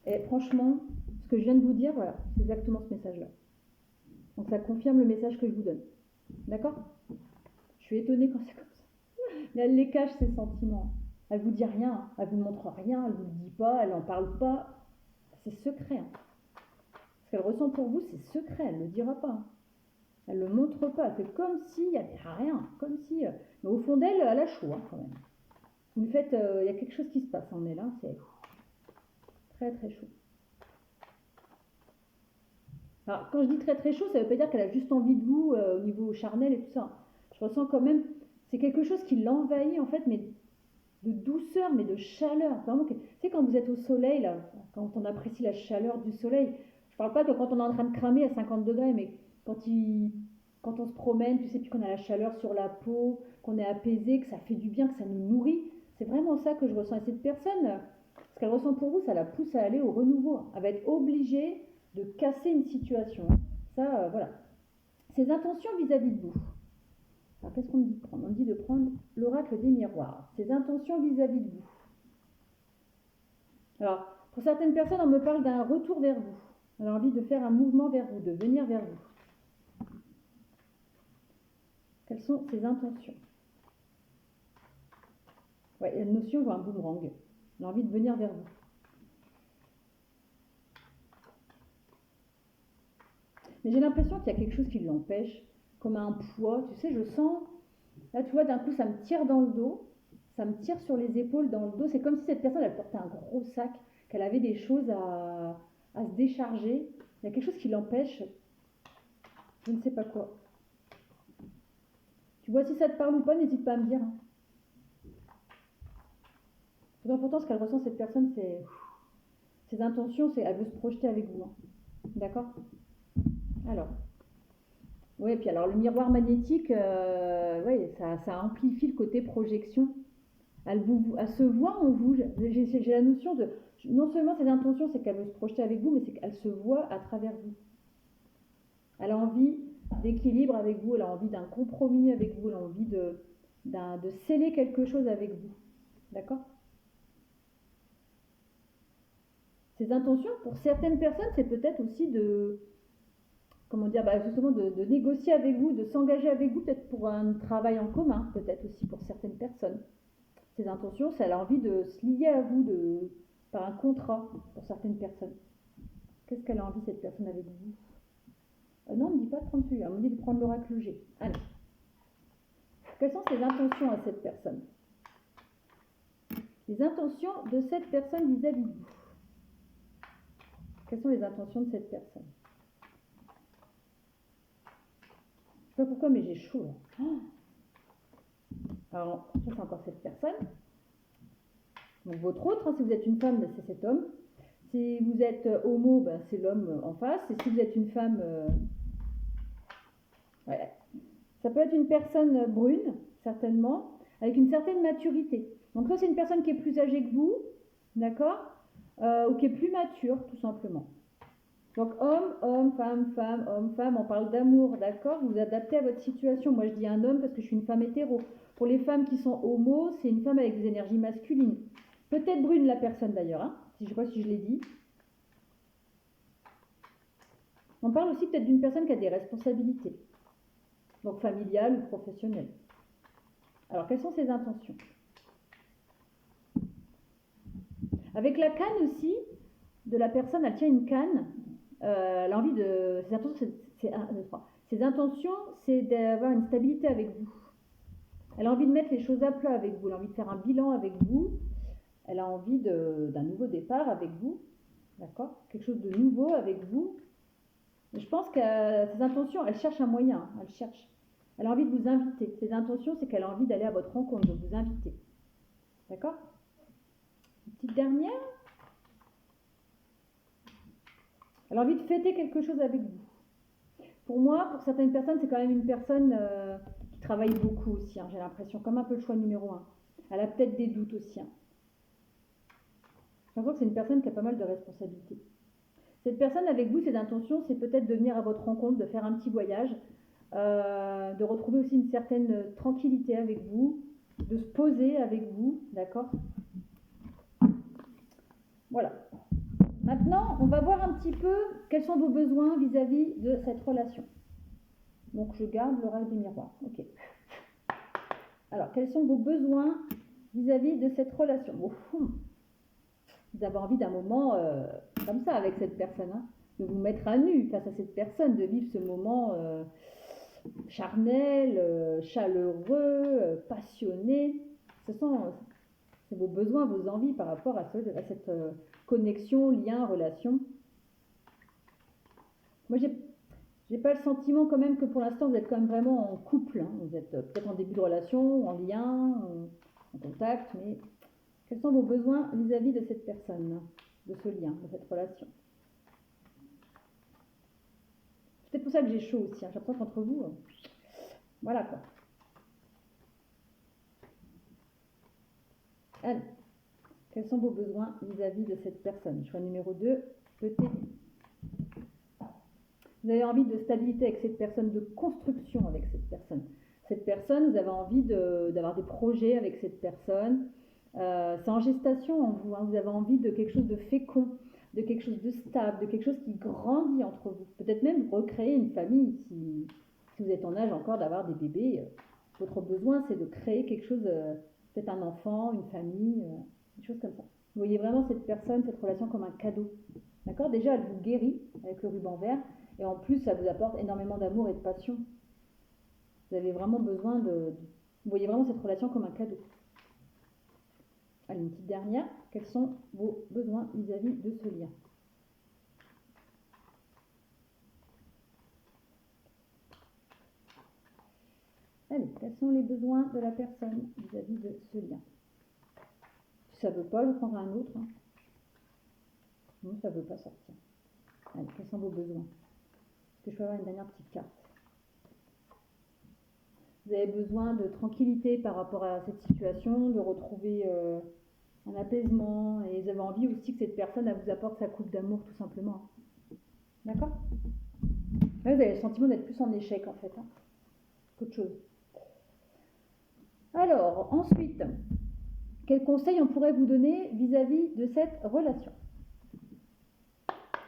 Et franchement, ce que je viens de vous dire, voilà, c'est exactement ce message-là. Donc ça confirme le message que je vous donne. D'accord? Je suis étonnée quand c'est comme ça. Mais elle les cache, ces sentiments. Elle vous dit rien, elle vous montre rien, elle vous le dit pas, elle n'en parle pas. C'est secret. Hein. Ce qu'elle ressent pour vous, c'est secret, elle ne le dira pas. Hein. Elle ne le montre pas, elle fait comme s'il n'y avait rien, comme si... Mais au fond d'elle, elle a chaud hein, quand même. Vous faites, il y a quelque chose qui se passe en elle, hein, c'est très très chaud. Alors, quand je dis très très chaud, ça ne veut pas dire qu'elle a juste envie de vous au niveau charnel et tout ça. Je ressens quand même, c'est quelque chose qui l'envahit en fait, mais de douceur, mais de chaleur. Vraiment, tu sais, quand vous êtes au soleil, là, quand on apprécie la chaleur du soleil, je parle pas de quand on est en train de cramer à 50 degrés, mais quand on se promène, tu sais, puis qu'on a la chaleur sur la peau, qu'on est apaisé, que ça fait du bien, que ça nous nourrit. C'est vraiment ça que je ressens. Et cette personne, ce qu'elle ressent pour vous, ça la pousse à aller au renouveau. Elle va être obligée de casser une situation. Ça, voilà. Ses intentions vis-à-vis de vous. Alors, qu'est-ce qu'on dit de prendre? On dit de prendre l'oracle des miroirs. Ses intentions vis-à-vis de vous. Alors, pour certaines personnes, on me parle d'un retour vers vous. Elle a envie de faire un mouvement vers vous, de venir vers vous. Quelles sont ses intentions? Ouais, il y a une notion, un boomerang. Elle a envie de venir vers vous. Mais j'ai l'impression qu'il y a quelque chose qui l'empêche, comme un poids. Tu sais, je sens, là tu vois, d'un coup ça me tire dans le dos. ça me tire sur les épaules, dans le dos. C'est comme si cette personne, elle portait un gros sac, qu'elle avait des choses à se décharger. Il y a quelque chose qui l'empêche. Je ne sais pas quoi. Tu vois si ça te parle ou pas, n'hésite pas à me dire. Tout important, ce qu'elle ressent, cette personne, c'est ses intentions, c'est elle veut se projeter avec vous. D'accord? Alors. Oui, puis alors le miroir magnétique, ouais, ça amplifie le côté projection. Elle se voit en vous. J'ai la notion de. Non seulement ses intentions, c'est qu'elle veut se projeter avec vous, mais c'est qu'elle se voit à travers vous. Elle a envie d'équilibre avec vous, elle a envie d'un compromis avec vous, elle a envie de sceller quelque chose avec vous. D'accord? Ses intentions, pour certaines personnes, c'est peut-être aussi de. Comment dire, justement de négocier avec vous, de s'engager avec vous, peut-être pour un travail en commun, peut-être aussi pour certaines personnes. Ses intentions, c'est elle a envie de se lier à vous par un contrat pour certaines personnes. Qu'est-ce qu'elle a envie, cette personne, avec vous? Non, on ne me dit pas de prendre celui-là, on me dit de prendre l'oracle G. Allez. Quelles sont ses intentions à cette personne? Les intentions de cette personne vis-à-vis de vous. Quelles sont les intentions de cette personne? Je ne sais pas pourquoi, mais j'ai chaud. Alors, ça c'est encore cette personne. Donc votre autre, si vous êtes une femme, c'est cet homme. Si vous êtes homo, c'est l'homme en face. Et si vous êtes une femme, ouais. Ça peut être une personne brune, certainement, avec une certaine maturité. Donc ça, c'est une personne qui est plus âgée que vous, d'accord, ou qui est plus mature, tout simplement. Donc homme, femme, on parle d'amour, d'accord? Vous vous adaptez à votre situation. Moi, je dis un homme parce que je suis une femme hétéro. Pour les femmes qui sont homo, c'est une femme avec des énergies masculines. Peut-être brune la personne d'ailleurs, hein, je ne sais pas si je l'ai dit. On parle aussi peut-être d'une personne qui a des responsabilités, donc familiales ou professionnelles. Alors, quelles sont ses intentions? Avec la canne aussi, de la personne, elle tient une canne, elle a envie de... Ses intentions, c'est d'avoir une stabilité avec vous. Elle a envie de mettre les choses à plat avec vous, elle a envie de faire un bilan avec vous, elle a envie d'un nouveau départ avec vous, d'accord? Quelque chose de nouveau avec vous. Et je pense que ses intentions, elle cherche un moyen, elle a envie de vous inviter. Ses intentions, c'est qu'elle a envie d'aller à votre rencontre, de vous inviter. D'accord? Une petite dernière. Elle a envie de fêter quelque chose avec vous. Pour moi, pour certaines personnes, c'est quand même une personne qui travaille beaucoup aussi, hein, j'ai l'impression, comme un peu le choix numéro 1. Elle a peut-être des doutes aussi. Hein. J'ai l'impression que c'est une personne qui a pas mal de responsabilités. Cette personne avec vous, ses intentions, c'est peut-être de venir à votre rencontre, de faire un petit voyage, de retrouver aussi une certaine tranquillité avec vous, de se poser avec vous, d'accord? Voilà. Maintenant, on va voir un petit peu quels sont vos besoins vis-à-vis de cette relation. Donc, je garde l'oracle des miroirs. Ok. Alors, quels sont vos besoins vis-à-vis de cette relation? Vous avez envie d'un moment comme ça avec cette personne, hein, de vous mettre à nu face à cette personne, de vivre ce moment charnel, chaleureux, passionné. C'est vos besoins, vos envies par rapport à cette connexion, lien, relation. Moi, j'ai pas le sentiment quand même que pour l'instant vous êtes quand même vraiment en couple. Hein. Vous êtes peut-être en début de relation, en lien, en contact, mais quels sont vos besoins vis-à-vis de cette personne, de ce lien, de cette relation? C'est peut-être pour ça que j'ai chaud aussi. Hein. J'ai l'impression qu'entre vous, voilà quoi. Allez, quels sont vos besoins vis-à-vis de cette personne? Choix numéro 2, peut-être. Vous avez envie de stabilité avec cette personne, de construction avec cette personne. Cette personne, vous avez envie d'avoir des projets avec cette personne. C'est en gestation en vous. Hein. Vous avez envie de quelque chose de fécond, de quelque chose de stable, de quelque chose qui grandit entre vous. Peut-être même recréer une famille si vous êtes en âge encore d'avoir des bébés. Votre besoin, c'est de créer quelque chose, peut-être un enfant, une famille, des choses comme ça. Vous voyez vraiment cette personne, cette relation comme un cadeau. D'accord? Déjà, elle vous guérit avec le ruban vert. Et en plus, ça vous apporte énormément d'amour et de passion. Vous avez vraiment besoin de... Vous voyez vraiment cette relation comme un cadeau. Allez, une petite dernière. Quels sont vos besoins vis-à-vis de ce lien? Allez, quels sont les besoins de la personne vis-à-vis de ce lien? Si ça ne veut pas, je prendrai un autre. Hein. Non, ça ne veut pas sortir. Allez, quels sont vos besoins? Est-ce que je peux avoir une dernière petite carte? Vous avez besoin de tranquillité par rapport à cette situation, de retrouver un apaisement, et vous avez envie aussi que cette personne elle vous apporte sa coupe d'amour tout simplement. D'accord? Là, vous avez le sentiment d'être plus en échec en fait, hein, qu'autre chose. Alors, ensuite, quels conseils on pourrait vous donner vis-à-vis de cette relation?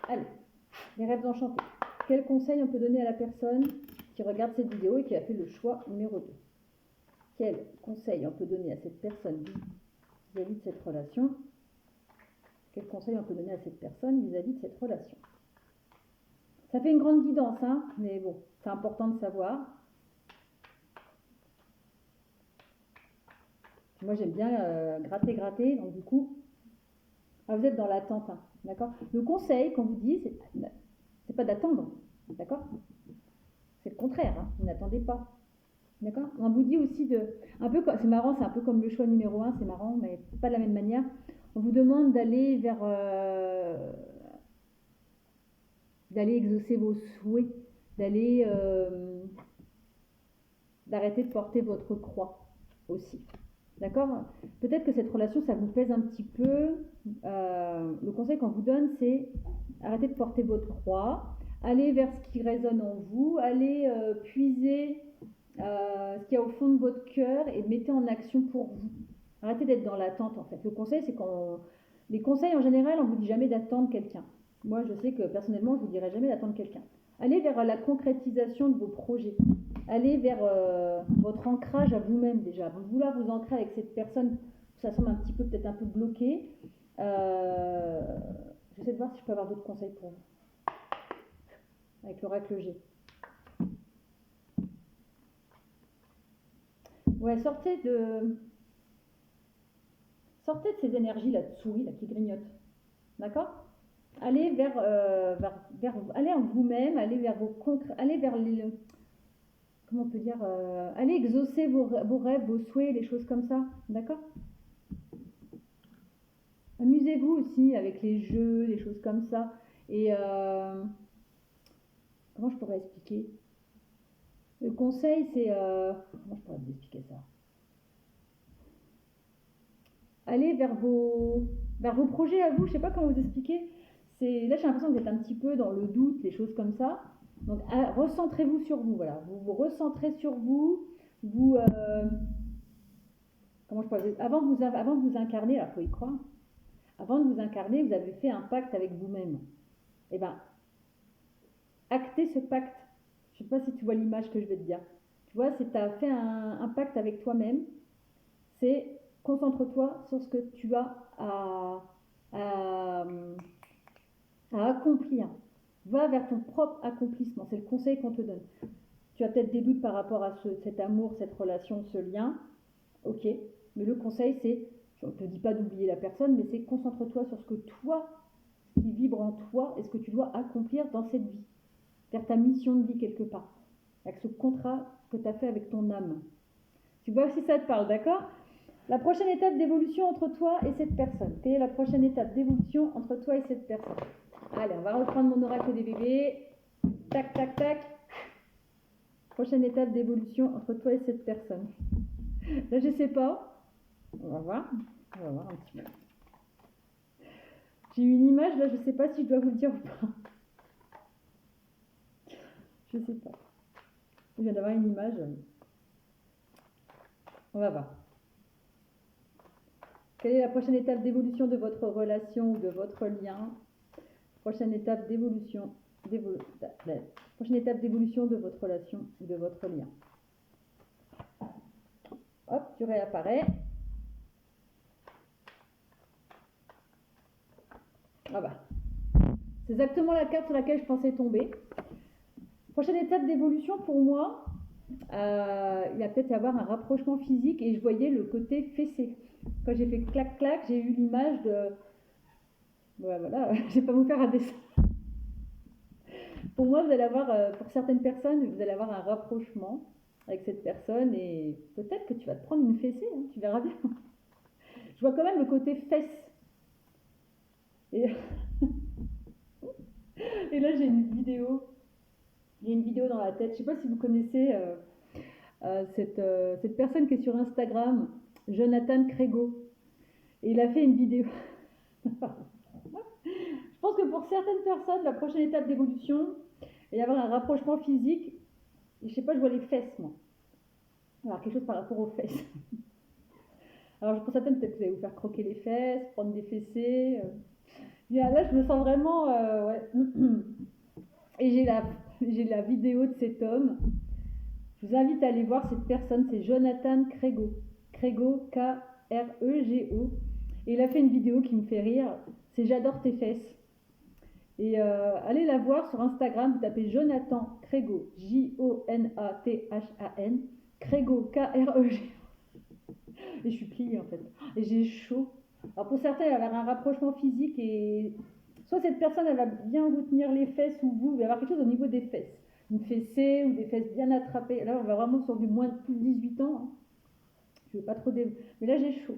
Allez, les rêves enchantés. Quels conseils on peut donner à la personne qui regarde cette vidéo et qui a fait le choix numéro 2? Quels conseils on peut donner à cette personne vis-à-vis de cette relation? Quels conseils on peut donner à cette personne vis-à-vis de cette relation? Ça fait une grande guidance, hein, mais bon, c'est important de savoir. Moi, j'aime bien gratter, donc du coup, vous êtes dans l'attente, hein, d'accord? Le conseil qu'on vous dit, c'est pas d'attendre, d'accord? C'est le contraire, hein, vous n'attendez pas, d'accord? On vous dit aussi c'est marrant, c'est un peu comme le choix numéro 1, c'est marrant, mais pas de la même manière. On vous demande d'aller d'aller exaucer vos souhaits, d'arrêter de porter votre croix aussi. D'accord? Peut-être que cette relation, ça vous pèse un petit peu. Le conseil qu'on vous donne, c'est arrêter de porter votre croix, aller vers ce qui résonne en vous, aller puiser ce qu'il y a au fond de votre cœur et mettez en action pour vous. Arrêtez d'être dans l'attente en fait. Le conseil, c'est les conseils en général, on ne vous dit jamais d'attendre quelqu'un. Moi, je sais que personnellement, je ne vous dirai jamais d'attendre quelqu'un. Allez vers la concrétisation de vos projets. Allez vers votre ancrage à vous-même déjà. Vous vouloir vous ancrer avec cette personne, ça semble un petit peu peut-être un peu bloqué. J'essaie de voir si je peux avoir d'autres conseils pour vous. Avec l'oracle G. Ouais, sortez de ces énergies-là de souris là, qui grignotent. D'accord? Allez allez en vous-même, allez vers comment on peut dire, allez exaucer vos rêves, vos souhaits, les choses comme ça, d'accord? Amusez-vous aussi avec les jeux, les choses comme ça. Et comment je pourrais expliquer? Le conseil, c'est comment je pourrais vous expliquer ça? Allez vers vos projets à vous, je sais pas comment vous expliquer. Là, j'ai l'impression que vous êtes un petit peu dans le doute, les choses comme ça. Donc, recentrez-vous sur vous, voilà. Vous vous recentrez sur vous. Comment je pourrais dire, avant de vous incarner, il faut y croire. Avant de vous incarner, vous avez fait un pacte avec vous-même. Eh bien, actez ce pacte. Je ne sais pas si tu vois l'image que je vais te dire. Tu vois, c'est tu as fait un pacte avec toi-même. C'est concentre-toi sur ce que tu as à accomplir. Va vers ton propre accomplissement. C'est le conseil qu'on te donne. Tu as peut-être des doutes par rapport à cet amour, cette relation, ce lien. Ok. Mais le conseil, c'est, je ne te dis pas d'oublier la personne, mais c'est concentre-toi sur ce que toi, qui vibre en toi, et ce que tu dois accomplir dans cette vie. Vers ta mission de vie quelque part. Avec ce contrat que tu as fait avec ton âme. Tu vois si ça te parle, d'accord? La prochaine étape d'évolution entre toi et cette personne. Quelle est la prochaine étape d'évolution entre toi et cette personne? Allez, on va reprendre mon oracle des bébés. Tac, tac, tac. Prochaine étape d'évolution entre toi et cette personne. Là, je ne sais pas. On va voir un petit peu. J'ai eu une image, là, je ne sais pas si je dois vous le dire ou pas. Je ne sais pas. Je viens d'avoir une image. On va voir. Quelle est la prochaine étape d'évolution de votre relation ou de votre lien? Prochaine étape d'évolution de votre relation ou de votre lien. Hop, tu réapparais. Ah bah. C'est exactement la carte sur laquelle je pensais tomber. Prochaine étape d'évolution pour moi, il va peut-être y avoir un rapprochement physique et je voyais le côté fessé. Quand j'ai fait clac-clac, j'ai eu l'image de... Ouais, voilà, je vais pas vous faire un dessin. Pour moi, vous allez avoir, pour certaines personnes, vous allez avoir un rapprochement avec cette personne et peut-être que tu vas te prendre une fessée, hein, tu verras bien. Je vois quand même le côté fesse. Et, et là, j'ai une vidéo. Il y a une vidéo dans la tête. Je sais pas si vous connaissez cette personne qui est sur Instagram, Jonathan Crégo. Et il a fait une vidéo. Je pense que pour certaines personnes, la prochaine étape d'évolution, il va y avoir un rapprochement physique. Et je sais pas, je vois les fesses, moi. Alors, quelque chose par rapport aux fesses. Alors, pour certaines, peut-être que vous allez vous faire croquer les fesses, prendre des fessées. Là, je me sens vraiment... ouais. Et j'ai la vidéo de cet homme. Je vous invite à aller voir cette personne, c'est Jonathan Crégo. Crégo, K-R-E-G-O. Et il a fait une vidéo qui me fait rire, c'est J'adore tes fesses. Et allez la voir sur Instagram, vous tapez Jonathan Crégo, J-O-N-A-T-H-A-N, Crégo, K-R-E-G-O. Et je suis pliée en fait. Et j'ai chaud. Alors pour certains, il va y avoir un rapprochement physique et soit cette personne, elle va bien vous tenir les fesses ou vous, il va y avoir quelque chose au niveau des fesses. Une fessée ou des fesses bien attrapées. Là, on va vraiment sur du moins de plus de 18 ans. Hein. Je ne veux pas trop mais là, j'ai chaud.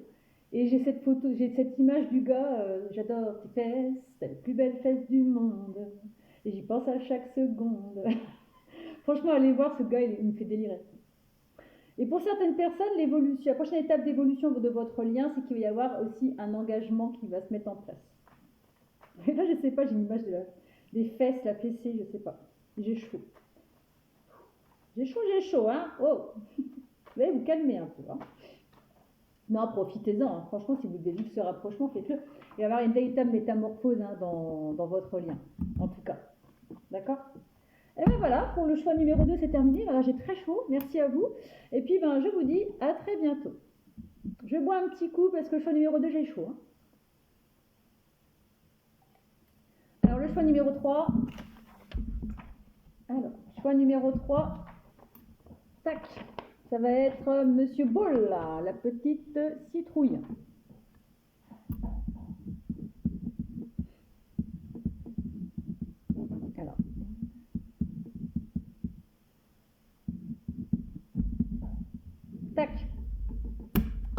Et j'ai cette photo, j'ai cette image du gars, j'adore tes fesses, t'as les plus belles fesses du monde. Et j'y pense à chaque seconde. Franchement, allez voir ce gars, il me fait délirer. Et pour certaines personnes, l'évolution, la prochaine étape d'évolution de votre lien, c'est qu'il va y avoir aussi un engagement qui va se mettre en place. Et là, je sais pas, j'ai une image des fesses, la fessée, je sais pas. J'ai chaud. J'ai chaud, hein. Oh, vous allez vous calmer un peu. Hein. Non, profitez-en. Hein. Franchement, si vous devez vivre ce rapprochement, faites-le. Il va y avoir une véritable métamorphose hein, dans votre lien, en tout cas. D'accord? Et bien voilà, pour le choix numéro 2, c'est terminé. Voilà, j'ai très chaud. Merci à vous. Et puis, ben, je vous dis à très bientôt. Je bois un petit coup parce que le choix numéro 2, j'ai chaud. Hein. Alors, le choix numéro 3. Alors, choix numéro 3. Tac. Ça va être Monsieur Ball, là, la petite citrouille. Alors. Tac.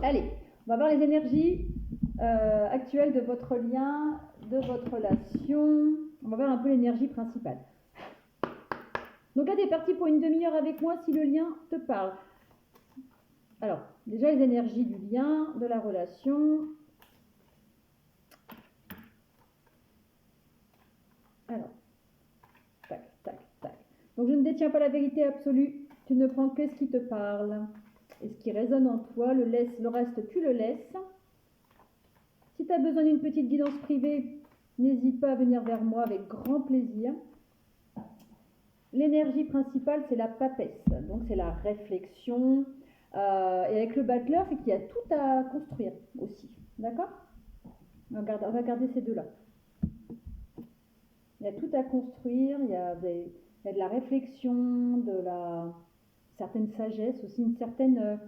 Allez, on va voir les énergies actuelles de votre lien, de votre relation. On va voir un peu l'énergie principale. Donc là, tu es parti pour une demi-heure avec moi si le lien te parle. Alors, déjà les énergies du lien, de la relation. Alors, tac, tac, tac. Donc, je ne détiens pas la vérité absolue. Tu ne prends que ce qui te parle. Et ce qui résonne en toi, le reste, tu le laisses. Si tu as besoin d'une petite guidance privée, n'hésite pas à venir vers moi avec grand plaisir. L'énergie principale, c'est la papesse. Donc, c'est la réflexion. Et avec le battleur, c'est qu'il y a tout à construire aussi. D'accord ? On va garder ces deux-là. Il y a tout à construire, il y a de la réflexion, certaine sagesse, aussi une certaine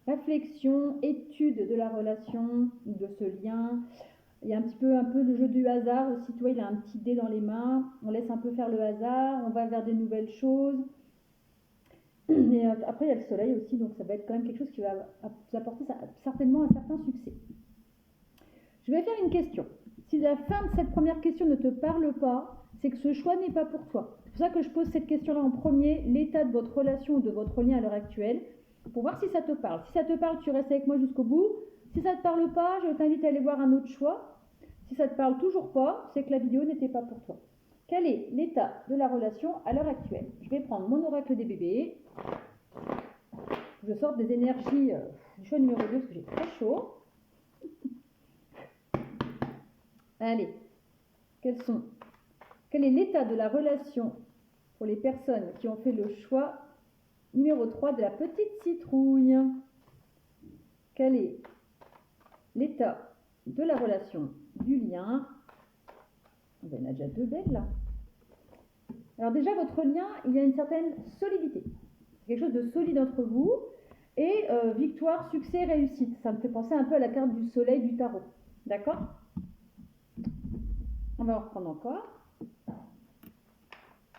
réflexion, étude de la relation, de ce lien. Il y a un peu le jeu du hasard aussi. Tu vois, il a un petit dé dans les mains, on laisse un peu faire le hasard, on va vers des nouvelles choses. Et après, il y a le soleil aussi, donc ça va être quand même quelque chose qui va vous apporter certainement un certain succès. Je vais faire une question. Si la fin de cette première question ne te parle pas, c'est que ce choix n'est pas pour toi. C'est pour ça que je pose cette question-là en premier, l'état de votre relation ou de votre lien à l'heure actuelle, pour voir si ça te parle. Si ça te parle, tu restes avec moi jusqu'au bout. Si ça ne te parle pas, je t'invite à aller voir un autre choix. Si ça ne te parle toujours pas, c'est que la vidéo n'était pas pour toi. Quel est l'état de la relation à l'heure actuelle? Je vais prendre mon oracle des bébés. Je sors des énergies du choix numéro 2 parce que j'ai très chaud. Allez, quel est l'état de la relation pour les personnes qui ont fait le choix numéro 3 de la petite citrouille? Quel est l'état de la relation du lien? Il y en a déjà deux belles là. Alors déjà, votre lien, il y a une certaine solidité. Quelque chose de solide entre vous. Et victoire, succès, réussite. Ça me fait penser un peu à la carte du soleil du tarot. D'accord? On va en reprendre encore.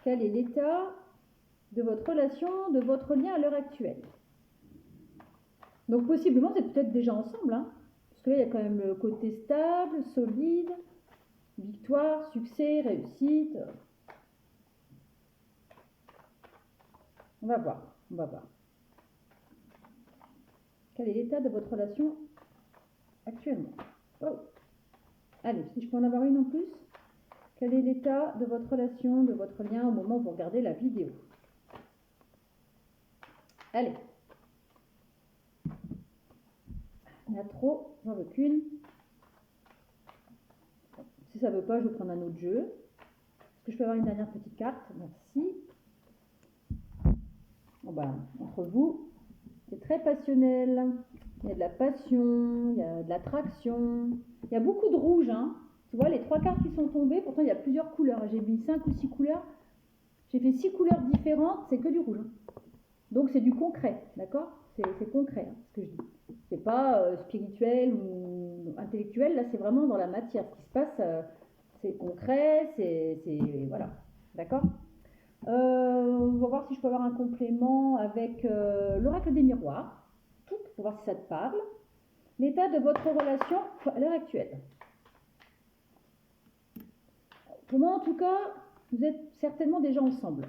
Quel est l'état de votre relation, de votre lien à l'heure actuelle? Donc possiblement, c'est peut-être déjà ensemble. Hein, parce que là, il y a quand même le côté stable, solide, victoire, succès, réussite. On va voir. Quel est l'état de votre relation actuellement? Oh. Allez, si je peux en avoir une en plus. Quel est l'état de votre relation, de votre lien au moment où vous regardez la vidéo? Allez. Il y en a trop, j'en veux qu'une. Si ça ne veut pas, je vais prendre un autre jeu. Est-ce que je peux avoir une dernière petite carte? Merci. Bon ben, entre vous, c'est très passionnel. Il y a de la passion, il y a de l'attraction. Il y a beaucoup de rouge. Hein. Tu vois, les 3 cartes qui sont tombées, pourtant il y a plusieurs couleurs. J'ai mis 5 ou 6 couleurs. J'ai fait 6 couleurs différentes, c'est que du rouge. Donc c'est du concret, d'accord? C'est concret, hein, ce que je dis. C'est pas spirituel ou intellectuel, là c'est vraiment dans la matière. Ce qui se passe, c'est concret, c'est voilà, d'accord? On va voir si je peux avoir un complément avec l'oracle des miroirs, pour voir si ça te parle. L'état de votre relation à l'heure actuelle. Pour moi, en tout cas, vous êtes certainement déjà ensemble.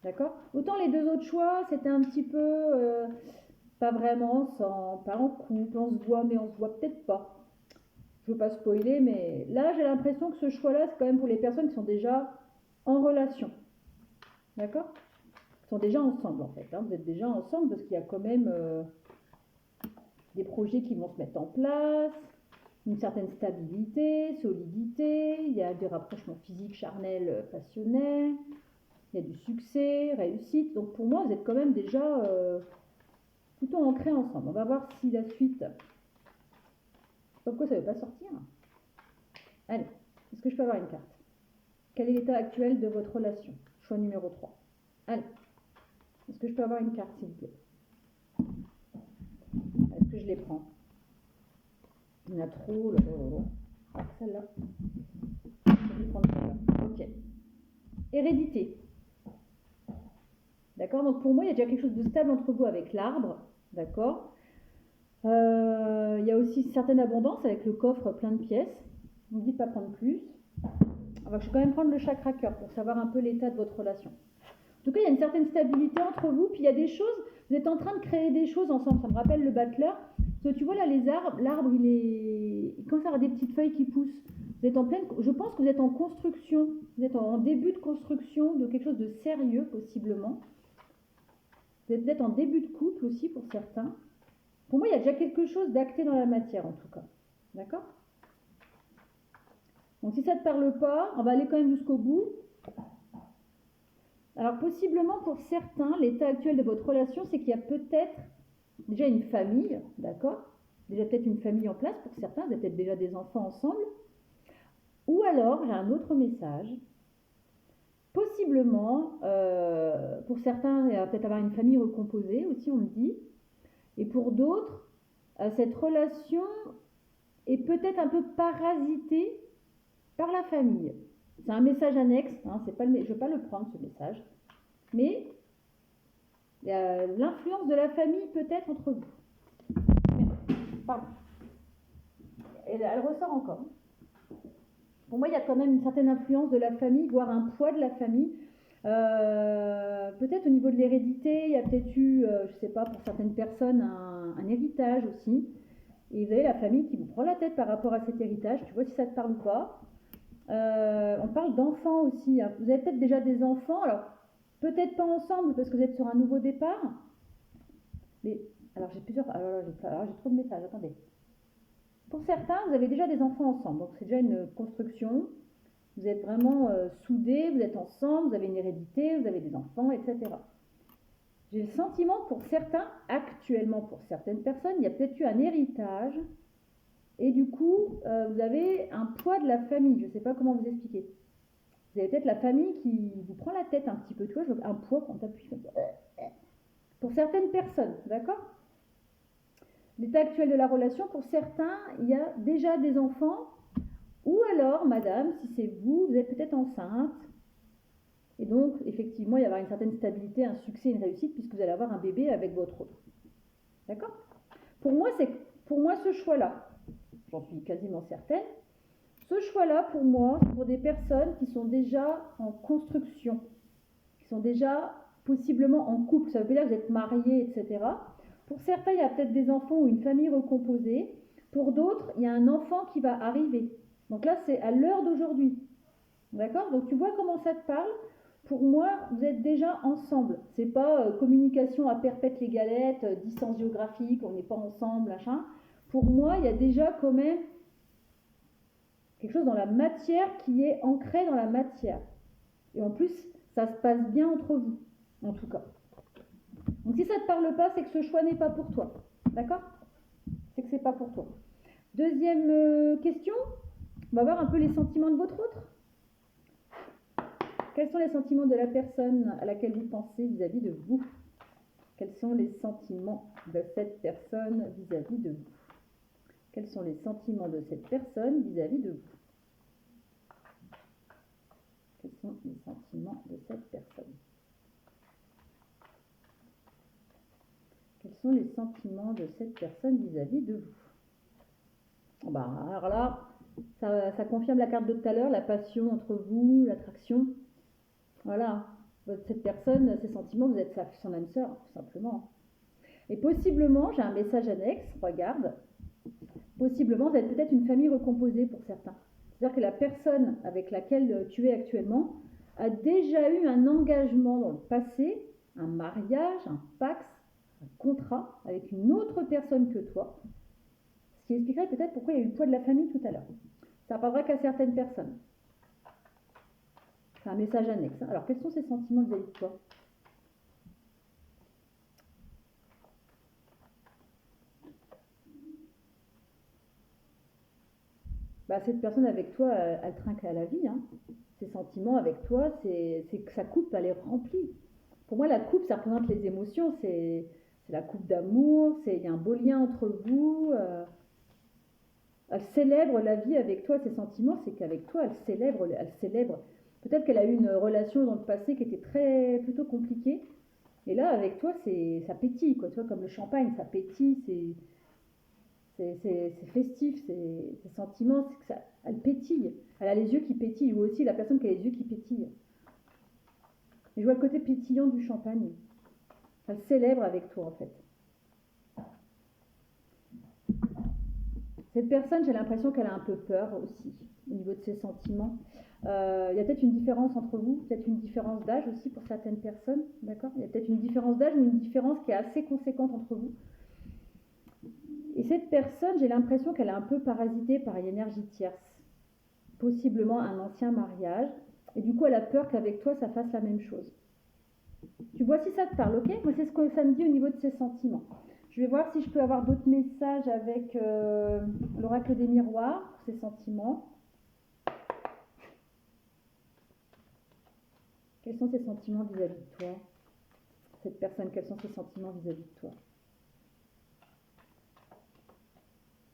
D'accord? Autant les 2 autres choix, c'était un petit peu pas vraiment ensemble, pas en couple, on se voit, mais on se voit peut-être pas. Je veux pas spoiler, mais là, j'ai l'impression que ce choix-là, c'est quand même pour les personnes qui sont déjà en relation. D'accord? Qui sont déjà ensemble, en fait. Hein. Vous êtes déjà ensemble parce qu'il y a quand même des projets qui vont se mettre en place, une certaine stabilité, solidité, il y a des rapprochements physiques, charnels, passionnels, il y a du succès, réussite. Donc pour moi, vous êtes quand même déjà plutôt ancrés ensemble. On va voir si la suite... Pourquoi ça ne veut pas sortir? Allez, est-ce que je peux avoir une carte? Quel est l'état actuel de votre relation? Choix numéro 3. Allez, est-ce que je peux avoir une carte, s'il vous plaît? Est-ce que je les prends? Il y en a trop. Ah, celle-là. Je vais prendre celle-là. Ok. Hérédité. D'accord? Donc pour moi, il y a déjà quelque chose de stable entre vous avec l'arbre. D'accord? Il y a aussi une certaine abondance avec le coffre plein de pièces. On ne dit pas prendre plus. Je vais quand même prendre le chakra cœur pour savoir un peu l'état de votre relation. En tout cas, il y a une certaine stabilité entre vous. Puis il y a des choses, vous êtes en train de créer des choses ensemble. Ça me rappelle le battleur. Parce que tu vois là, les arbres, l'arbre, il commence à avoir des petites feuilles qui poussent. Vous êtes en pleine, je pense que vous êtes en construction. Vous êtes en début de construction de quelque chose de sérieux, possiblement. Vous êtes peut-être en début de couple aussi pour certains. Pour moi, il y a déjà quelque chose d'acté dans la matière, en tout cas. D'accord? Donc, si ça ne te parle pas, on va aller quand même jusqu'au bout. Alors, possiblement, pour certains, l'état actuel de votre relation, c'est qu'il y a peut-être déjà une famille, d'accord? Déjà peut-être une famille en place pour certains, vous avez peut-être déjà des enfants ensemble. Ou alors, j'ai un autre message. Possiblement, pour certains, il va peut-être avoir une famille recomposée aussi, on me dit. Et pour d'autres, cette relation est peut-être un peu parasitée par la famille. C'est un message annexe, hein, je ne vais pas le prendre ce message, mais l'influence de la famille peut-être entre vous. Pardon. Elle ressort encore. Pour moi, il y a quand même une certaine influence de la famille, voire un poids de la famille. Peut-être au niveau de l'hérédité, il y a peut-être eu, je ne sais pas, pour certaines personnes, un héritage aussi. Et vous avez la famille qui vous prend la tête par rapport à cet héritage. Tu vois si ça te parle ou pas. On parle d'enfants aussi. Hein. Vous avez peut-être déjà des enfants. Alors, peut-être pas ensemble parce que vous êtes sur un nouveau départ. Mais, alors j'ai plusieurs... Alors, j'ai trop de messages. Attendez. Pour certains, vous avez déjà des enfants ensemble. Donc, c'est déjà une construction. Vous êtes vraiment soudés, vous êtes ensemble, vous avez une hérédité, vous avez des enfants, etc. J'ai le sentiment pour certains, actuellement pour certaines personnes, il y a peut-être eu un héritage et du coup, vous avez un poids de la famille. Je ne sais pas comment vous expliquer. Vous avez peut-être la famille qui vous prend la tête un petit peu, tu vois, un poids quand tu appuies comme ça. Pour certaines personnes, d'accord? L'état actuel de la relation, pour certains, il y a déjà des enfants, ou alors, madame, si c'est vous, vous êtes peut-être enceinte, et donc, effectivement, il y avoir une certaine stabilité, un succès, une réussite, puisque vous allez avoir un bébé avec votre autre. D'accord? Pour moi, ce choix-là, j'en suis quasiment certaine, ce choix-là, pour moi, c'est pour des personnes qui sont déjà en construction, qui sont déjà possiblement en couple. Ça veut dire que vous êtes mariés, etc. Pour certains, il y a peut-être des enfants ou une famille recomposée. Pour d'autres, il y a un enfant qui va arriver. Donc là, c'est à l'heure d'aujourd'hui. D'accord? Donc tu vois comment ça te parle? Pour moi, vous êtes déjà ensemble. C'est pas communication à perpète les galettes, distance géographique, on n'est pas ensemble, machin. Pour moi, il y a déjà quand même quelque chose dans la matière qui est ancré dans la matière. Et en plus, ça se passe bien entre vous, en tout cas. Donc si ça ne te parle pas, c'est que ce choix n'est pas pour toi. D'accord? C'est que c'est pas pour toi. Deuxième question, on va voir un peu les sentiments de votre autre. Quels sont les sentiments de la personne à laquelle vous pensez vis-à-vis de vous? Quels sont les sentiments de cette personne vis-à-vis de vous? Quels sont les sentiments de cette personne vis-à-vis de vous? Quels sont les sentiments de cette personne? Quels sont les sentiments de cette personne vis-à-vis de vous? Alors là, ça confirme la carte de tout à l'heure, la passion entre vous, l'attraction. Voilà, cette personne, ses sentiments, vous êtes son âme sœur, tout simplement. Et possiblement, j'ai un message annexe, regarde, possiblement, vous êtes peut-être une famille recomposée pour certains. C'est-à-dire que la personne avec laquelle tu es actuellement a déjà eu un engagement dans le passé, un mariage, un pax, un contrat avec une autre personne que toi, ce qui expliquerait peut-être pourquoi il y a eu le poids de la famille tout à l'heure. Ça ne parlera qu'à certaines personnes. C'est un message annexe. Alors, quels sont ces sentiments vis-à-vis de toi? Cette personne avec toi, elle trinque à la vie. Hein. Ses sentiments avec toi, c'est que sa coupe, elle est remplie. Pour moi, la coupe, ça représente les émotions. C'est la coupe d'amour. Il y a un beau lien entre vous. Elle célèbre la vie avec toi. Ses sentiments, c'est qu'avec toi, elle célèbre. Peut-être qu'elle a eu une relation dans le passé qui était plutôt compliquée. Et là, avec toi, ça pétille, quoi. Tu vois, comme le champagne, ça pétille, c'est festif, ses sentiments, c'est que elle pétille. Elle a les yeux qui pétillent, ou aussi la personne qui a les yeux qui pétillent. Et je vois le côté pétillant du champagne. Elle célèbre avec toi, en fait. Cette personne, j'ai l'impression qu'elle a un peu peur aussi, au niveau de ses sentiments. Il y a peut-être une différence entre vous, peut-être une différence d'âge aussi pour certaines personnes, d'accord? Il y a peut-être une différence d'âge ou une différence qui est assez conséquente entre vous. Et cette personne, j'ai l'impression qu'elle est un peu parasitée par une énergie tierce, possiblement un ancien mariage, et du coup elle a peur qu'avec toi ça fasse la même chose. Tu vois si ça te parle, ok? Moi c'est ce que ça me dit au niveau de ses sentiments. Je vais voir si je peux avoir d'autres messages avec l'oracle des miroirs, pour ses sentiments. Quels sont ses sentiments vis-à-vis de toi? Cette personne, quels sont ses sentiments vis-à-vis de toi?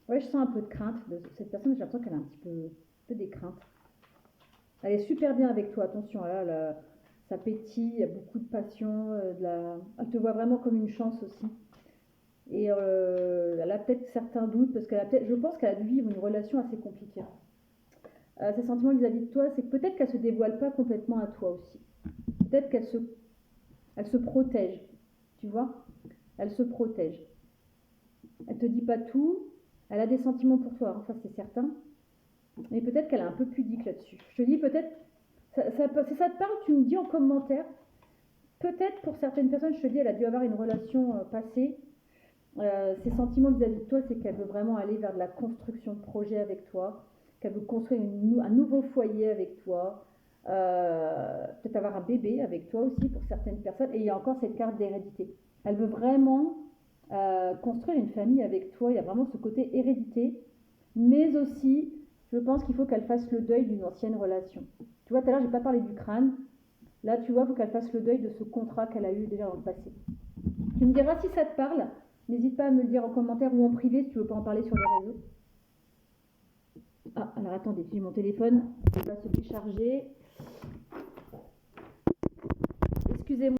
Ouais, je sens un peu de crainte de cette personne, j'ai l'impression qu'elle a un petit peu des craintes. Elle est super bien avec toi, attention, là, ça pétille, il y a beaucoup de passion, elle te voit vraiment comme une chance aussi. Et elle a peut-être certains doutes, parce je pense qu'elle a dû vivre une relation assez compliquée. Ses sentiments vis-à-vis de toi, c'est que peut-être qu'elle ne se dévoile pas complètement à toi aussi. Peut-être qu'elle se protège, tu vois? Elle se protège. Elle te dit pas tout, elle a des sentiments pour toi, hein, ça c'est certain. Mais peut-être qu'elle est un peu pudique là-dessus. Je te dis peut-être, si ça te parle, tu me dis en commentaire. Peut-être pour certaines personnes, je te dis, elle a dû avoir une relation passée. Ses sentiments vis-à-vis de toi, c'est qu'elle veut vraiment aller vers de la construction de projet avec toi, qu'elle veut construire un nouveau foyer avec toi, peut-être avoir un bébé avec toi aussi pour certaines personnes. Et il y a encore cette carte d'hérédité. Elle veut vraiment construire une famille avec toi. Il y a vraiment ce côté hérédité, mais aussi, je pense qu'il faut qu'elle fasse le deuil d'une ancienne relation. Tu vois, tout à l'heure, j'ai pas parlé du crâne. Là, tu vois, il faut qu'elle fasse le deuil de ce contrat qu'elle a eu déjà dans le passé. Tu me diras si ça te parle. N'hésite pas à me le dire en commentaire ou en privé si tu veux pas en parler sur les réseaux. Ah, alors attendez, j'ai mon téléphone, il va se décharger. Excusez-moi.